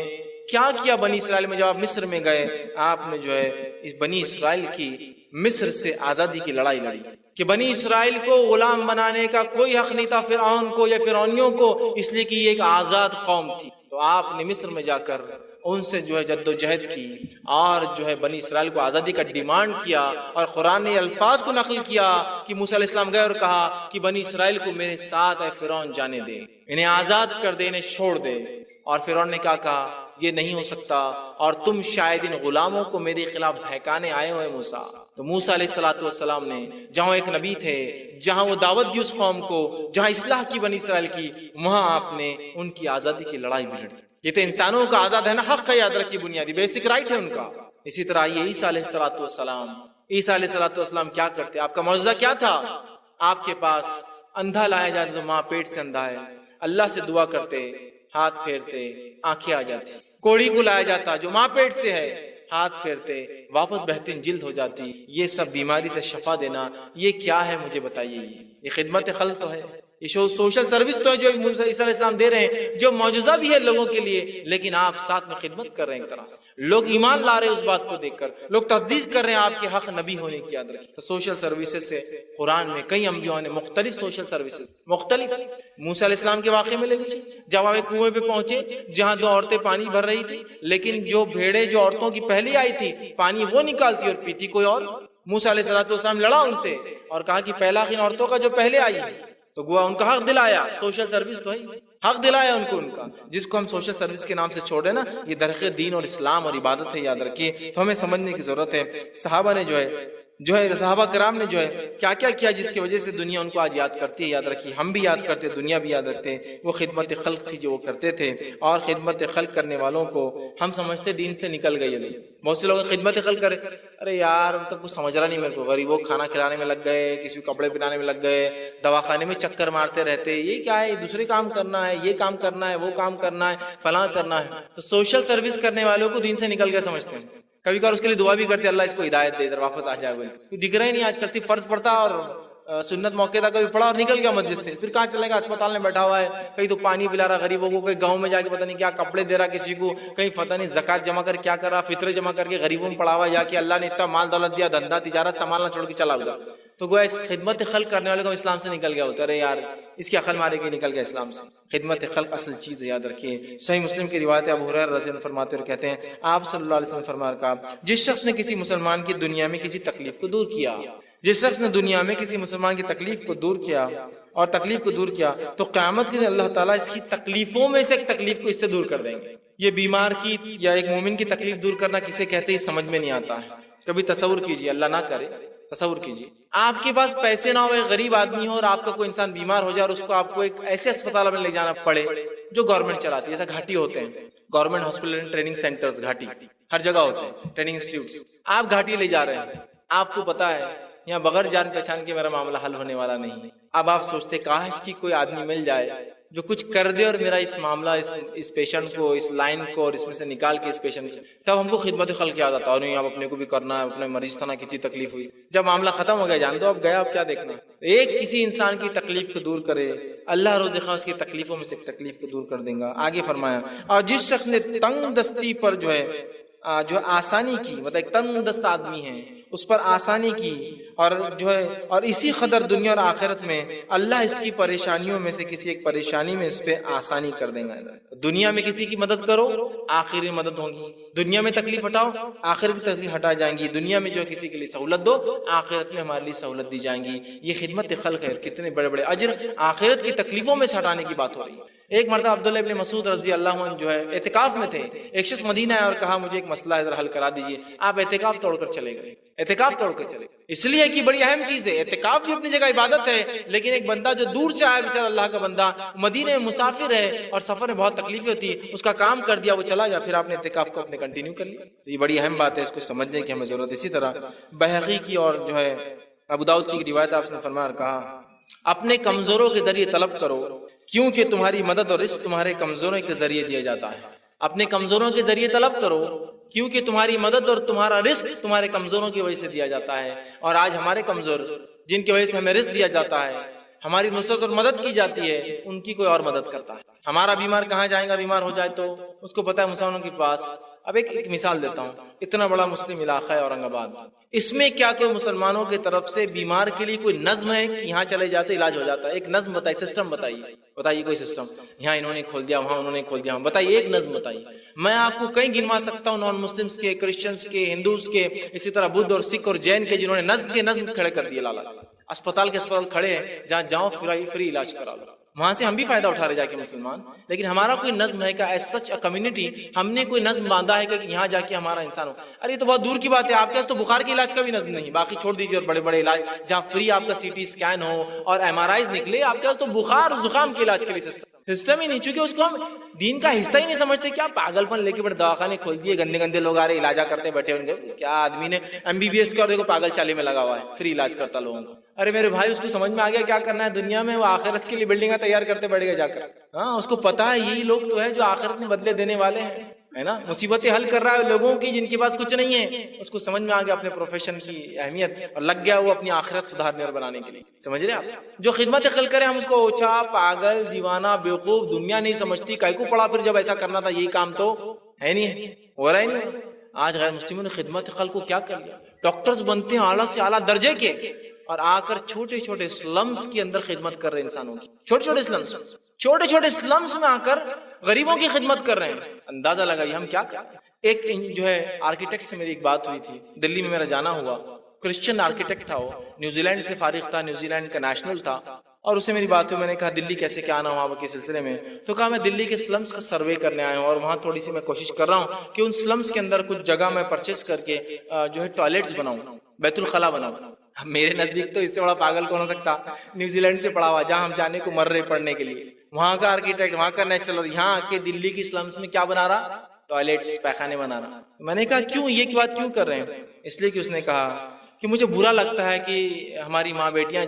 کیا کیا بنی اسرائیل میں؟ جب آپ مصر میں گئے، آپ نے اس بنی اسرائیل کی مصر سے آزادی کی لڑائی لڑی کہ بنی اسرائیل کو غلام بنانے کا کوئی حق نہیں تھا فرعون کو یا فرعونیوں کو، اس لیے کہ یہ ایک آزاد قوم تھی۔ تو آپ نے مصر میں جا کر ان سے جد و جہد کی اور بنی اسرائیل کو آزادی کا ڈیمانڈ کیا، اور قرآن نے الفاظ کو نقل کیا کہ موسیٰ علیہ السلام گئے اور کہا کہ بنی اسرائیل کو میرے ساتھ اے فرعون جانے دے، انہیں آزاد کر دے، انہیں چھوڑ دے۔ اور فرعون نے کیا کہا؟ یہ نہیں ہو سکتا، اور تم شاید ان غلاموں کو میرے خلاف بہکانے آئے ہوئے موسیٰ۔ تو موسیٰ علیہ السلام نے جہاں ایک نبی تھے، جہاں وہ دعوت دی اس قوم کو، جہاں اصلاح کی بنی اسرائیل کی، وہاں آپ نے ان کی آزادی کی لڑائی بھی لڑی۔ یہ تو انسانوں کا آزاد ہے نا، حق ہے، یاد رکھیے، بنیادی بیسک رائٹ ہے ان کا۔ اسی طرح یہ عیسیٰ علیہ السلام کیا کرتے؟ آپ کا معجزہ کیا تھا؟ آپ کے پاس اندھا لایا جاتا تو ماں پیٹ سے اندھا ہے، اللہ سے دعا کرتے، ہاتھ پھیرتے، آنکھیں آ جاتی۔ کوڑی کو لایا جاتا جو ماں پیٹ سے ہے، ہاتھ پھیرتے، واپس بہترین جلد ہو جاتی۔ یہ سب بیماری سے شفا دینا، یہ کیا ہے مجھے بتائیے؟ یہ خدمت خلق تو ہے، یہ سوشل سروس تو ہے جو عیسیٰ علیہ السلام دے رہے ہیں، جو معجزہ بھی ہے لوگوں کے لیے، لیکن آپ ساتھ میں خدمت کر رہے ہیں۔ ایک طرح سے لوگ ایمان لا رہے ہیں اس بات کو دیکھ کر، لوگ تصدیق کر رہے ہیں آپ کے حق نبی ہونے کی، یاد رکھیں۔ تو سوشل سروسز سے قرآن میں کئی انبیاء نے مختلف سوشل سروسز، مختلف موسیٰ علیہ السلام کے واقعے میں لے لیجیے، جب آپ ایک کنویں پہ پہنچے جہاں 2 عورتیں پانی بھر رہی تھی، لیکن جو بھیڑیں جو عورتوں کی پہلی آئی تھی، پانی وہ نکالتی اور پیتی کوئی اور۔ موسیٰ علیہ السلام لڑا ان سے اور کہا کہ پہلا حق ان عورتوں کا جو پہلے آئی، تو گوا ان کا حق دلایا۔ سوشل سروس تو ہے، حق دلایا ان کو، ان کا، جس کو ہم سوشل سروس کے نام سے چھوڑے نا، یہ درخت دین اور اسلام اور عبادت ہے، یاد رکھیے۔ تو ہمیں سمجھنے کی ضرورت ہے صحابہ نے صحابہ کرام نے کیا کیا کیا جس کی وجہ سے دنیا ان کو آج یاد کرتی ہے، یاد رکھیے، ہم بھی یاد کرتے، دنیا بھی یاد رکھتے۔ وہ خدمت خلق تھی جو وہ کرتے تھے، اور خدمت خلق کرنے والوں کو ہم سمجھتے دین سے نکل گئی ہے۔ بہت سے لوگ خدمت خلق کرے، ارے یار ان کا کچھ سمجھ رہا نہیں میرے کو، غریبوں کھانا کھلانے میں لگ گئے، کسی کو کپڑے پہنانے میں لگ گئے، دواخانے میں چکر مارتے رہتے، یہ کیا ہے، دوسرے کام کرنا ہے، یہ کام کرنا ہے، وہ کام کرنا ہے، فلاں کرنا ہے۔ تو سوشل سروس کرنے والوں کو دین سے نکل گئے سمجھتے ہیں۔ کبھی کبھار اس کے لیے دعا بھی کرتے، اللہ اس کو ہدایت دے، ادھر واپس آ جائے۔ وہ دکھ رہا ہی نہیں آج کل، صرف فرض پڑتا اور سنت موقع تھا کبھی پڑھا اور نکل گیا مسجد سے، پھر کہاں چلے گا؟ اسپتال میں بیٹھا ہوا ہے، کہیں تو پانی پلا رہا غریبوں کو، کہیں گاؤں میں جا کے پتہ نہیں کیا کپڑے دے رہا کسی کو، کہیں پتہ نہیں زکات جمع کر کیا کر رہا، فطرے جمع کر کے غریبوں میں پڑا ہوا، یا کہ اللہ نے اتنا مال دولت دیا، دھندا تجارت سنبھالنا چھوڑ کے چلا گیا۔ تو گویا اس خدمت خلق کرنے والے کو اسلام سے نکل گیا ہوتا ہے، ارے یار اس کی عقل مارے گی، نکل گیا اسلام سے۔ خدمت خلق اصل چیز ہے، یاد رکھیے۔ صحیح مسلم کی روایت ابو ہریرہ رضی اللہ عنہ فرماتے اور کہتے ہیں، آپ صلی اللہ علیہ وسلم فرمایا کہ جس شخص نے کسی مسلمان کی دنیا میں کسی تکلیف کو دور کیا، جس شخص نے دنیا میں کسی مسلمان کی تکلیف کو دور کیا اور تکلیف کو دور کیا، تو قیامت کے دن اللہ تعالیٰ اس کی تکلیفوں میں سے ایک تکلیف کو اس سے دور کر دیں گے۔ یہ بیمار کی یا ایک مومن کی تکلیف دور کرنا کسے کہتے ہیں سمجھ میں نہیں آتا ہے۔ کبھی تصور کیجیے، اللہ نہ کرے، تصور کیجیے آپ کے پاس پیسے نہ ہو، ایک غریب آدمی ہو اور آپ کا کوئی انسان بیمار ہو جائے اور اس کو آپ کو ایک ایسے اسپتال میں لے جانا پڑے جو گورنمنٹ چلاتی ہے، جیسا گھاٹی ہوتے ہیں، government hospital and training centres, گھاٹی ہر جگہ ہوتے ہیں، ٹریننگ انسٹیٹیوٹس۔ آپ گھاٹی لے جا رہے ہیں، آپ کو پتا ہے یہاں بغیر جان پہچان کے میرا معاملہ حل ہونے والا نہیں. اب آپ سوچتے کاش کی کوئی آدمی مل جائے جو کچھ کر دے اور میرا اس معاملہ اس پیشنٹ کو اس لائن کو اور اس میں سے نکال کے اس پیشنٹ کو, تب ہم کو خدمت خلق یاد آتا. اور نہیں اب اپنے کو بھی کرنا ہے, اپنے مریض تھا نا کتنی تکلیف ہوئی. جب معاملہ ختم ہو گیا جان دو اب گیا, اب کیا دیکھنا. ایک کسی انسان کی تکلیف کو دور کرے, اللہ روز خاص کی تکلیفوں میں سے تکلیف کو دور کر دیں گا. آگے فرمایا اور جس شخص نے تنگ دستی پر جو آسانی کی, مطلب ایک تنگ دست آدمی ہے اس پر آسانی کی, اور اور اسی قدر دنیا اور آخرت میں اللہ اس کی پریشانیوں میں سے کسی ایک پریشانی میں اس پہ آسانی کر دیں گا. دنیا میں کسی کی مدد کرو آخر میں مدد ہوگی, دنیا میں تکلیف ہٹاؤ آخر کی تکلیف ہٹا جائیں گی, دنیا میں جو کسی کے لیے سہولت دو آخرت میں ہمارے لیے سہولت دی جائیں گی. یہ خدمت خلق ہے, کتنے بڑے بڑے اجر آخرت کی تکلیفوں میں سے ہٹانے کی بات ہو رہی ہے. ایک مرتبہ عبداللہ ابن مسعود رضی اللہ عنہ اعتکاف میں تھے. ایک شخص مدینہ آیا اور کہا مجھے ایک مسئلہ ادھر حل کرا دیجیے. آپ اعتکاف توڑ کر چلے گئے, اعتکاف توڑ کر چلے گئے, اس لیے کہ بڑی اہم چیز ہے. اعتکاف بھی اپنی جگہ عبادت ہے, لیکن ایک بندہ جو دور سے آیا بیچارہ اللہ کا بندہ مدینے میں مسافر ہے اور سفر میں بہت تکلیفیں ہوتی ہے, اس کا کام کر دیا وہ چلا گیا, پھر آپ نے اعتکاف کو اپنے کنٹینیو کر لیا. تو یہ بڑی اہم بات ہے, اس کو سمجھنے کی ہمیں ضرورت ہے. اسی طرح بہقی کی اور ابو داؤد کی روایت آپ نے فرمایا کہا اپنے کمزوروں کے ذریعے طلب کرو کیونکہ تمہاری مدد اور رزق تمہارے کمزوروں کے ذریعے دیا جاتا ہے. اپنے کمزوروں کے ذریعے طلب کرو کیونکہ تمہاری مدد اور تمہارا رزق تمہارے کمزوروں کی وجہ سے دیا جاتا ہے. اور آج ہمارے کمزور جن کی وجہ سے ہمیں رزق دیا جاتا ہے, ہماری نصرت اور مدد کی جاتی ہے, ان کی کوئی اور مدد کرتا ہے. ہمارا بیمار کہاں جائے گا, بیمار ہو جائے تو اس کو پتا ہے مسلمانوں کے پاس. اب ایک مثال دیتا ہوں, اتنا بڑا مسلم علاقہ ہے اورنگ آباد, اس میں کیا کہ مسلمانوں کی طرف سے بیمار کے لیے کوئی نظم ہے کہ یہاں چلے جاتے علاج ہو جاتا ہے؟ ایک نظم بتائیے, سسٹم بتائیے کوئی سسٹم. یہاں انہوں نے کھول دیا, وہاں انہوں نے کھول دیا, بتائیے ایک نظم بتائیے. میں آپ کو کئی گنوا سکتا ہوں, نان مسلمس کے, کرسچنس کے, ہندوز کے, اسی طرح بدھ اور سکھ اور جین کے, جنہوں نے نظم کھڑے کر دیے. لالا اسپتال کھڑے ہیں جہاں جاؤ فری علاج کرا لو, وہاں سے ہم بھی فائدہ اٹھا رہے جا کے مسلمان. لیکن ہمارا کوئی نظم ہے کہ ایز سچ اے کمیونٹی ہم نے کوئی نظم باندھا ہے کہ یہاں جا کے ہمارا انسان ہو. ارے یہ تو بہت دور کی بات ہے, آپ کے پاس تو بخار کے علاج کا بھی نظم نہیں, باقی چھوڑ دیجیے. اور بڑے بڑے علاج جہاں فری آپ کا سی ٹی اسکین ہو اور ایم آر آئیز نکلے, آپ کے پاس تو بخار اور زکام کے علاج کے لیے سسٹم ہی نہیں, چونکہ اس کو ہم دین کا حصہ ہی نہیں سمجھتے. کیا پاگل پن لے کے بڑے دواخانے کھول دیے, گندے لوگ آ رہے علاجہ کرتے بیٹھے ہوں گے. کیا آدمی نے MBBS کا اور دیکھو پاگل چالے میں لگا ہوا ہے, فری علاج کرتا لوگوں کا. ارے میرے بھائی اس کو سمجھ میں آ گیا کیا کرنا ہے دنیا میں, وہ آخرت کے لیے بلڈنگیں تیار کرتے بیٹھ گئے جا کر. ہاں اس کو پتا ہے یہی لوگ تو ہے جو آخرت میں بدلے دینے والے ہیں, ہے نا. مصیبتیں حل کر رہا ہے لوگوں کی جن کے پاس کچھ نہیں ہے. اس کو سمجھ میں آ گیا اپنے پروفیشن کی اہمیت, اور لگ گیا وہ اپنی آخرت سدھارنے اور بنانے کے لیے. سمجھ رہے آپ, جو خدمت خلق کرے ہم اس کو اوچھا, پاگل, دیوانہ, بیوقوف, دنیا نہیں سمجھتی, کائی کو پڑا, پھر جب ایسا کرنا تھا یہی کام تو ہے نہیں, ہو رہا ہی نہیں. آج غیر مسلموں نے خدمت خلق کو کیا کر لیا, ڈاکٹرز بنتے ہیں اعلیٰ سے اعلیٰ درجے کے, اور آ کر چھوٹے چھوٹے سلمز کے اندر خدمت کر رہے انسانوں کی. چھوٹے چھوٹے سلمز میں آ کر غریبوں کی خدمت کر رہے ہیں. اندازہ لگائیے ہم کیا کرتے ہیں. ایک آرکیٹیکٹ سے میری ایک بات ہوئی تھی, دلی میں میرا جانا ہوا. کرسچن آرکیٹیکٹ تھا, وہ نیوزی لینڈ سے فارغ تھا, نیوزی لینڈ کا نیشنل تھا. اور اسے میری بات ہوئی, میں نے کہا دلی کیسے کیا آنا وہاں کے سلسلے میں. تو کہا میں دلی کے سلمز کا سروے کرنے آیا ہوں, اور وہاں تھوڑی سی میں کوشش کر رہا ہوں کہ ان سلمز کے اندر کچھ جگہ میں پرچیز کر کے ٹوائلٹس بناؤں, بیت الخلا بناؤں. میرے نزدیک تو اس سے بڑا پاگل کون ہو سکتا, نیوزی لینڈ سے پڑھا ہوا, جہاں ہم جانے کو مر رہے پڑھنے کے لیے, وہاں کا آرکیٹیکٹ, وہاں کا نیچرل, یہاں کے دلی کی سلمز میں کیا بنا رہا, ٹوائلٹس, پیخانے بنا رہا. میں نے کہا کیوں, یہ کی بات کیوں کر رہے ہیں؟ اس لیے کہ اس نے کہا کہ مجھے برا لگتا ہے کہ ہماری ماں بیٹیاں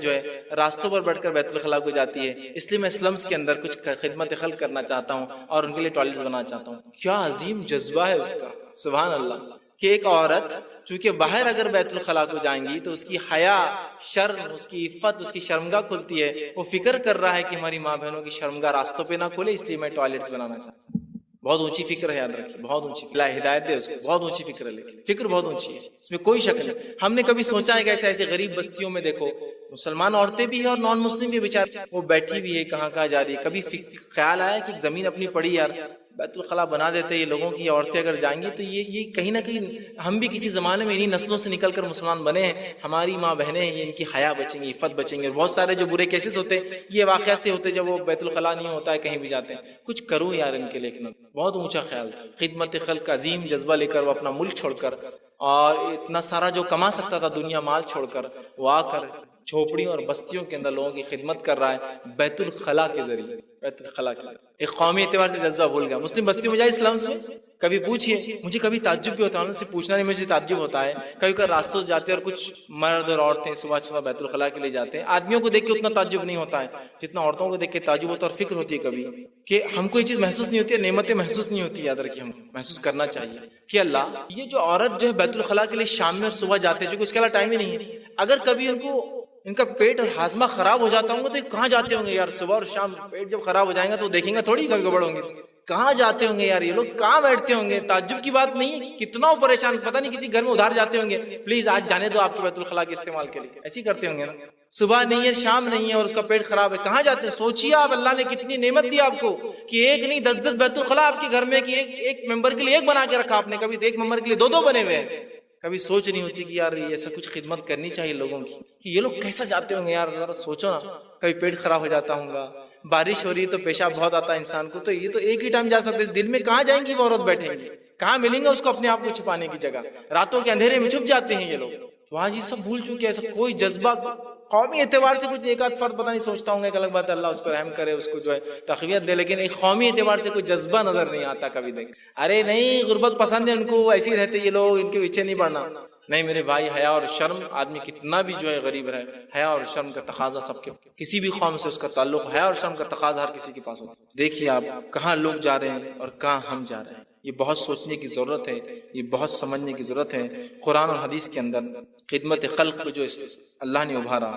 راستوں پر بیٹھ کر بیت الخلا کو جاتی ہے, اس لیے میں سلمز کے اندر کچھ خدمت خلق کرنا چاہتا ہوں اور ان کے لیے ٹوائلٹس بنانا چاہتا ہوں. کیا عظیم جذبہ ہے اس کا, سبحان اللہ. کہ ایک عورت چونکہ باہر اگر بیت الخلا کو جائیں گی تو اس کی حیا, شرم, اس کی عفت, اس کی شرمگاہ کھلتی ہے. وہ فکر کر رہا ہے کہ ہماری ماں بہنوں کی شرمگاہ راستوں پہ نہ کھلے, اس لیے میں ٹوائلٹس بنانا چاہتا ہوں. بہت اونچی فکر ہے, یاد رکھیے, بہت اونچی. اللہ ہدایت دے اس کو, بہت اونچی فکر ہے, لیکن فکر بہت اونچی ہے, اس میں کوئی شک نہیں. ہم نے کبھی سوچا ہے کہ ایسے غریب بستیوں میں دیکھو مسلمان عورتیں بھی ہیں اور نان مسلم بھی بیچارے, وہ بیٹھی بھی ہے, کہاں جا رہی ہے. کبھی خیال آیا کہ زمین اپنی پڑی یار, بیت الخلا بنا دیتے, یہ لوگوں کی عورتیں اگر جائیں گی تو یہ کہیں نہ کہیں ہم بھی کسی زمانے میں انہی نسلوں سے نکل کر مسلمان بنے ہیں. ہماری ماں بہنیں ہیں, ان کی حیا بچیں گی, عفت بچیں گی. اور بہت سارے جو برے کیسز ہوتے ہیں یہ واقعات سے ہوتے جب وہ بیت الخلا نہیں ہوتا ہے, کہیں بھی جاتے ہیں. کچھ کروں یار ان کے لیے. بہت اونچا خیال تھا, خدمت خلق کا عظیم جذبہ لے کر وہ اپنا ملک چھوڑ کر اور اتنا سارا جو کما سکتا تھا دنیا مال چھوڑ کر وہ آ کر جھوپڑیوں اور بستیوں کے اندر لوگوں کی خدمت کر رہا ہے بیت الخلا کے ذریعے، بیت الخلا کے ذریعے۔ ایک قومی اعتبار سے جذبہ بھول گیا۔ مسلم بستیوں میں جائے اسلام میں، کبھی پوچھئے، مجھے کبھی تعجب بھی ہوتا ہے، ان سے پوچھنا نہیں، مجھے تعجب ہوتا ہے، کبھی کبھی راستوں سے جاتے ہیں اور کچھ مرد اور عورتیں صبح صبح بیت الخلا کے لیے جاتے ہیں، آدمیوں کو دیکھ کے اتنا تعجب نہیں ہوتا ہے جتنا عورتوں کو دیکھ کے تعجب ہوتا ہے، اور فکر ہوتی ہے کبھی کہ ہم کو یہ چیز محسوس نہیں ہوتی ہے، نعمتیں محسوس نہیں ہوتی، یاد رکھیے ہم محسوس کرنا چاہیے کہ اللہ یہ جو عورت جو ہے بیت الخلا کے لیے شام میں اور صبح جاتے ہیں، جو کہ اس کے علاوہ ٹائم ہی نہیں ہے، اگر کبھی ان کا پیٹ اور ہاضمہ خراب ہو جاتا ہوں گا تو یہ کہاں جاتے ہوں گے یار؟ صبح اور شام پیٹ جب خراب ہو جائیں گا تو دیکھیں گے تھوڑی گڑبڑ ہوں گے، کہاں جاتے ہوں گے یار یہ لوگ، کہاں بیٹھتے ہوں گے؟ تعجب کی بات نہیں ہے، کتنا پریشان، پتہ نہیں کسی گھر میں ادھار جاتے ہوں گے، پلیز آج جانے دو آپ کے بیت الخلا کے استعمال کے لیے، ایسے ہی کرتے ہوں گے نا۔ صبح نہیں ہے، شام نہیں ہے اور اس کا پیٹ خراب ہے، کہاں جاتے ہیں؟ سوچیے آپ، اللہ نے کتنی نعمت دی آپ کو کہ ایک نہیں 10 بیت الخلا آپ کے گھر میں، کہ ایک ممبر کے لیے ایک بنا کے رکھا آپ نے، کبھی ایک ممبر کے لیے 2 بنے ہوئے ہیں۔ کبھی سوچ نہیں ہوتی کہ یار ایسا کچھ خدمت کرنی چاہیے لوگوں کی، کہ یہ لوگ کیسا جاتے ہوں گے یار، ذرا سوچو نا۔ کبھی پیٹ خراب ہو جاتا ہوں گا، بارش ہو رہی ہے تو پیشاب بہت آتا ہے انسان کو، تو یہ تو ایک ہی ٹائم جا سکتے، دن میں کہاں جائیں گی وہ عورت؟ بیٹھیں گی کہاں؟ ملیں گے اس کو اپنے آپ کو چھپانے کی جگہ، راتوں کے اندھیرے میں چھپ جاتے ہیں یہ لوگ۔ تو آج یہ سب بھول چکے ہیں، ایسا کوئی جذبہ قومی اعتبار سے کچھ ایک آدھ فرد پتہ نہیں سوچتا ہوں گا، ایک الگ بات ہے، اللہ اس کو رحم کرے، اس کو جو ہے تقویت دے، لیکن ایک قومی اعتبار سے کوئی جذبہ نظر نہیں آتا کبھی دیکھ۔ ارے نہیں، غربت پسند ہے ان کو، ایسے ہی رہتے یہ لوگ، ان کے پیچھے نہیں پڑنا۔ نہیں میرے بھائی، حیا اور شرم، آدمی کتنا بھی جو ہے غریب رہے، حیا اور شرم کا تقاضا سب کے، کسی بھی قوم سے اس کا تعلق، حیا اور شرم کا تقاضا ہر کسی کے پاس ہوتا ہے۔ دیکھیے آپ کہاں لوگ جا رہے ہیں اور کہاں ہم جا رہے ہیں، یہ بہت سوچنے کی ضرورت ہے، یہ بہت سمجھنے کی ضرورت ہے۔ قرآن اور حدیث کے اندر خدمت خلق کو جو اللہ نے ابھارا،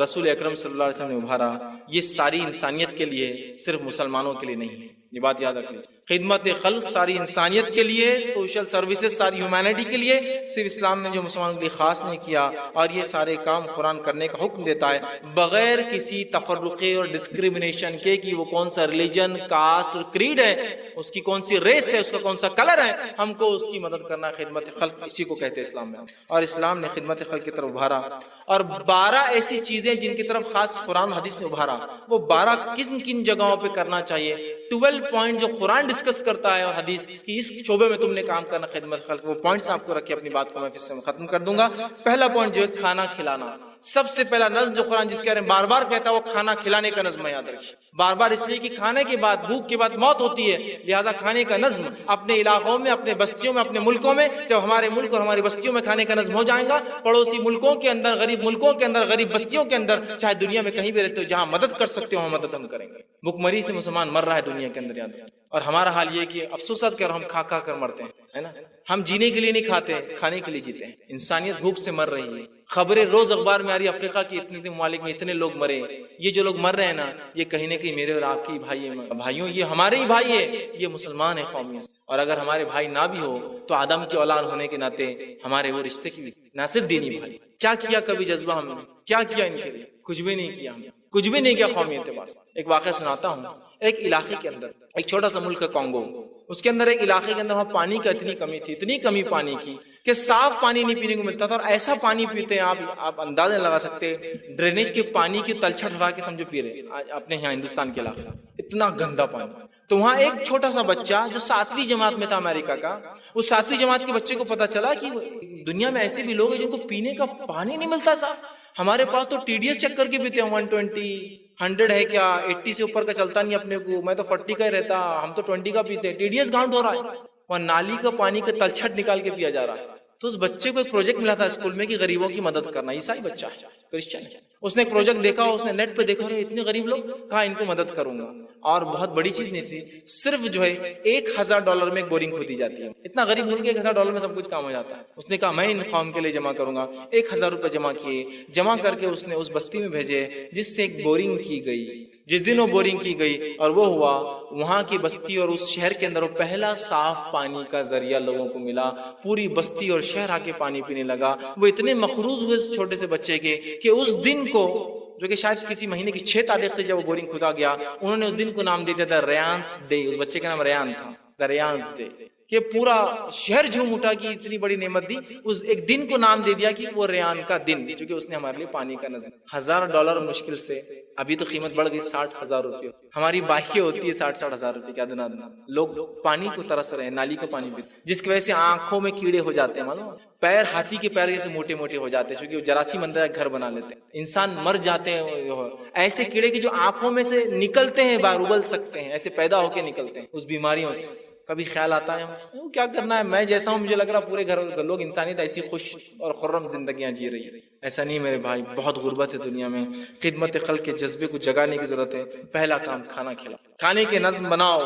رسول اکرم صلی اللہ علیہ وسلم نے ابھارا، یہ ساری انسانیت کے لیے، صرف مسلمانوں کے لیے نہیں ہے، یہ بات یاد رکھ لیجیے۔ خدمت خلق ساری انسانیت کے لیے، سوشل سروسز ساری ہیومینٹی کے لیے، صرف اسلام نے جو مسلمانوں کے لیے خاص نہیں کیا، اور یہ سارے کام قرآن کرنے کا حکم دیتا ہے بغیر کسی تفرقے اور ڈسکریمنیشن کے، کہ وہ کون سا ریلیجن، کاسٹ اور کریڈ ہے، اس کی کون سی ریس ہے، اس کا کون سا کلر ہے، ہم کو اس کی مدد کرنا ہے۔ خدمت خلق اسی کو کہتے ہیں اسلام میں، اور اسلام نے خدمت خلق کی طرف ابھارا، اور 12 ایسی چیزیں جن کی طرف خاص قرآن حدیث نے ابھارا، وہ 12 کن کن جگہوں پہ کرنا چاہیے، 12 پوائنٹ جو قرآن ڈسکس کرتا ہے اور حدیث کہ اس شعبے میں تم نے کام کرنا خدمت خلق، وہ پوائنٹس آپ کو رکھے، اپنی بات کو میں پھر سے ختم کر دوں گا۔ پہلا پوائنٹ جو ہے کھانا کھلانا، سب سے پہلا نظم جو قرآن جس کے بارے میں بار بار کہتا ہے وہ کھانا کھلانے کا نظم ہے، یاد رکھیے بار بار، اس لیے کہ کھانے کے بعد، بھوک کے بعد موت ہوتی ہے، لہذا کھانے کا نظم اپنے علاقوں میں، اپنے بستیوں میں، اپنے ملکوں میں، جب ہمارے ملک اور ہماری بستیوں میں کھانے کا نظم ہو جائے گا، پڑوسی ملکوں کے اندر، غریب ملکوں کے اندر، غریب بستیوں کے اندر، چاہے دنیا میں کہیں بھی رہتے ہو، جہاں مدد کر سکتے ہو وہاں مدد ہم کریں گے۔ بھوک مری سے مسلمان مر رہا ہے دنیا کے اندر، یاد رکھیں، اور ہمارا حال یہ کہ افسوسات کر ہم کھا کھا کر مرتے ہیں، ہے نا؟ ہم جینے کے لیے نہیں کھاتے، کھانے کے لیے جیتے ہیں۔ انسانیت بھوک سے مر رہی ہے، خبریں روز اخبار میں آ رہی ہے، افریقہ کی اتنے ممالک میں اتنے لوگ مرے، یہ جو لوگ مر رہے ہیں نا، یہ کہیں نہ کہیں میرے اور آپ کی بھائیوں، یہ ہمارے ہی بھائی ہے، یہ مسلمان ہے قومیت سے، اور اگر ہمارے بھائی نہ بھی ہو تو آدم کی اولاد ہونے کے ناطے ہمارے وہ رشتے کی نہ صرف دینی بھائی۔ کیا کیا کبھی جذبہ ہم نے؟ کیا کیا ان کے لیے؟ کچھ بھی نہیں کیا، ہم کچھ بھی نہیں کیا قومی اعتبار سے۔ ایک واقعہ سناتا ہوں، ایک علاقے کے اندر، ایک چھوٹا سا ملک ہے کانگو، اس کے اندر ایک علاقے کے اندر وہاں پانی کا اتنی کمی تھی، اتنی کمی پانی کی کہ صاف پانی نہیں پینے کو ملتا تھا، اور ایسا پانی پیتے ہیں آپ اندازہ لگا سکتے ہیں، ڈرینیج کے پانی کی تلچھٹ ہٹا کے سمجھو پی رہے اپنے یہاں ہندوستان کے علاقے، اتنا گندا پانی۔ تو وہاں ایک چھوٹا سا بچہ جو 7ویں جماعت میں تھا امریکہ کا، اس 7ویں جماعت کے بچے کو پتا چلا کہ دنیا میں ایسے بھی لوگ ہیں جن کو پینے کا پانی نہیں ملتا صاف۔ ہمارے پاس تو TDS چیک کر کے پیتے ہیں، 120 100 ہے کیا، 80 سے اوپر کا چلتا نہیں اپنے کو، میں تو 40 کا ہی رہتا، ہم تو 20 کا پیتے ہیں، TDS کاؤنٹ ہو رہا ہے، وہاں نالی کا پانی کا تلچھٹ نکال کے پیا جا رہا ہے۔ تو اس بچے کو ایک پروجیکٹ ملا تھا اسکول میں کہ غریبوں کی مدد کرنا، عیسائی بچہ ہے، کرسچن ہے، اس نے ایک پروجیکٹ دیکھا، اس نے نیٹ پہ دیکھا، اتنے غریب لوگ، کہا ان کو مدد کروں گا، اور بہت بڑی چیز نہیں تھی، صرف جو ہے $1000 میں ایک بورنگ کھودی جاتی ہے، اتنا غریب ملک ہے $1000 میں سب کچھ کام ہو جاتا ہے۔ اس نے کہا میں ان قوم کے لیے جمع کروں گا، $1000 جمع کیے، جمع کر کے اس نے اس بستی میں بھیجے جس سے ایک بورنگ کی گئی، جس دن وہ بورنگ کی گئی اور وہ ہوا، وہاں کی بستی اور اس شہر کے اندر وہ پہلا صاف پانی کا ذریعہ لوگوں کو ملا، پوری بستی اور شہر آ کے پانی پینے لگا۔ وہ اتنے مخروض ہوئے اس چھوٹے سے بچے کے کہ اس دن کو، جو کہ شاید کسی مہینے کی 6 تاریخ تھی جب وہ بورنگ کھودا گیا، انہوں نے اس دن کو نام دے دیا تھا ریانس ڈے، اس بچے کا نام ریان تھا، دا ریانس ڈے، کہ پورا شہر جھوم اٹھا کہ اتنی بڑی نعمت دی. اس ایک دن کو نام دے دیا کہ وہ ریان کا دن، کیونکہ اس نے ہمارے لیے پانی کا نظم. $1000 مشکل سے، ابھی تو قیمت بڑھ گئی $60,000. ہماری بائکیں ہوتی ہے 60,000 روپے کا ادنا ادنا. لوگ پانی کو ترس رہے ہیں، نالی کا پانی پیتے، جس کی وجہ سے آنکھوں میں کیڑے ہو جاتے ہیں. معلوم، پیر ہاتھی کے پیر جیسے موٹے موٹے ہو جاتے ہیں، کیونکہ وہ جراثیم اندر گھر بنا لیتے ہیں. انسان مر جاتے ہیں ایسے کیڑے کے جو آنکھوں میں سے نکلتے ہیں، باہر ابل سکتے ہیں، ایسے پیدا ہو کے نکلتے ہیں اس بیماریوں سے. کبھی خیال آتا ہے کیا کرنا ہے، میں جیسا ہوں مجھے لگ رہا پورے گھر لوگ انسانیت ایسی خوش اور خرم زندگیاں جی رہی ہے. ایسا نہیں میرے بھائی، بہت غربت ہے دنیا میں. خدمت خلق کے جذبے کو جگانے کی ضرورت ہے. پہلا کام کھانا کھلاؤ، کھانے کے نظم بناؤ،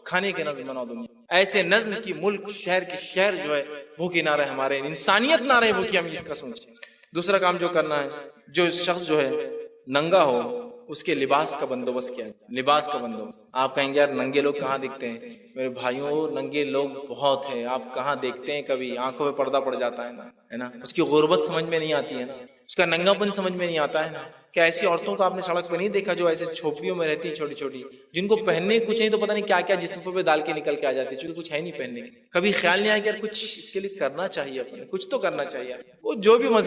کھانے کے نظم بناؤ. دنیا ایسے نظم کی ملک شہر کے شہر جو ہے بھوکے نہ رہے، ہمارے انسانیت نہ رہے بھوکی، ہم اس کا سوچیں. دوسرا کام جو کرنا ہے، جو شخص جو ہے ننگا ہو اس کے لباس کا بندوبست کیا ہے. لباس کا بندوبست. آپ کہیں گے یار ننگے لوگ کہاں دکھتے ہیں؟ میرے بھائیوں ننگے لوگ بہت ہیں، آپ کہاں دیکھتے ہیں؟ کبھی آنکھوں پہ پردہ پڑ جاتا ہے نا. اس کی غربت سمجھ میں نہیں آتی ہے نا، اس کا ننگا پن سمجھ میں نہیں آتا ہے نا. کہ ایسی عورتوں کو آپ نے سڑک پہ نہیں دیکھا جو ایسے چھوپڑیوں میں رہتی ہیں چھوٹی چھوٹی، جن کو پہننے کچھ نہیں تو پتہ نہیں کیا کیا جسم پہ ڈال کے نکل کے آ جاتی ہے، چونکہ کچھ ہے نہیں پہننے. کبھی خیال نہیں آیا کہ یار کچھ اس کے لیے کرنا چاہیے، اپنے کچھ تو کرنا چاہیے. وہ جو بھی مذہب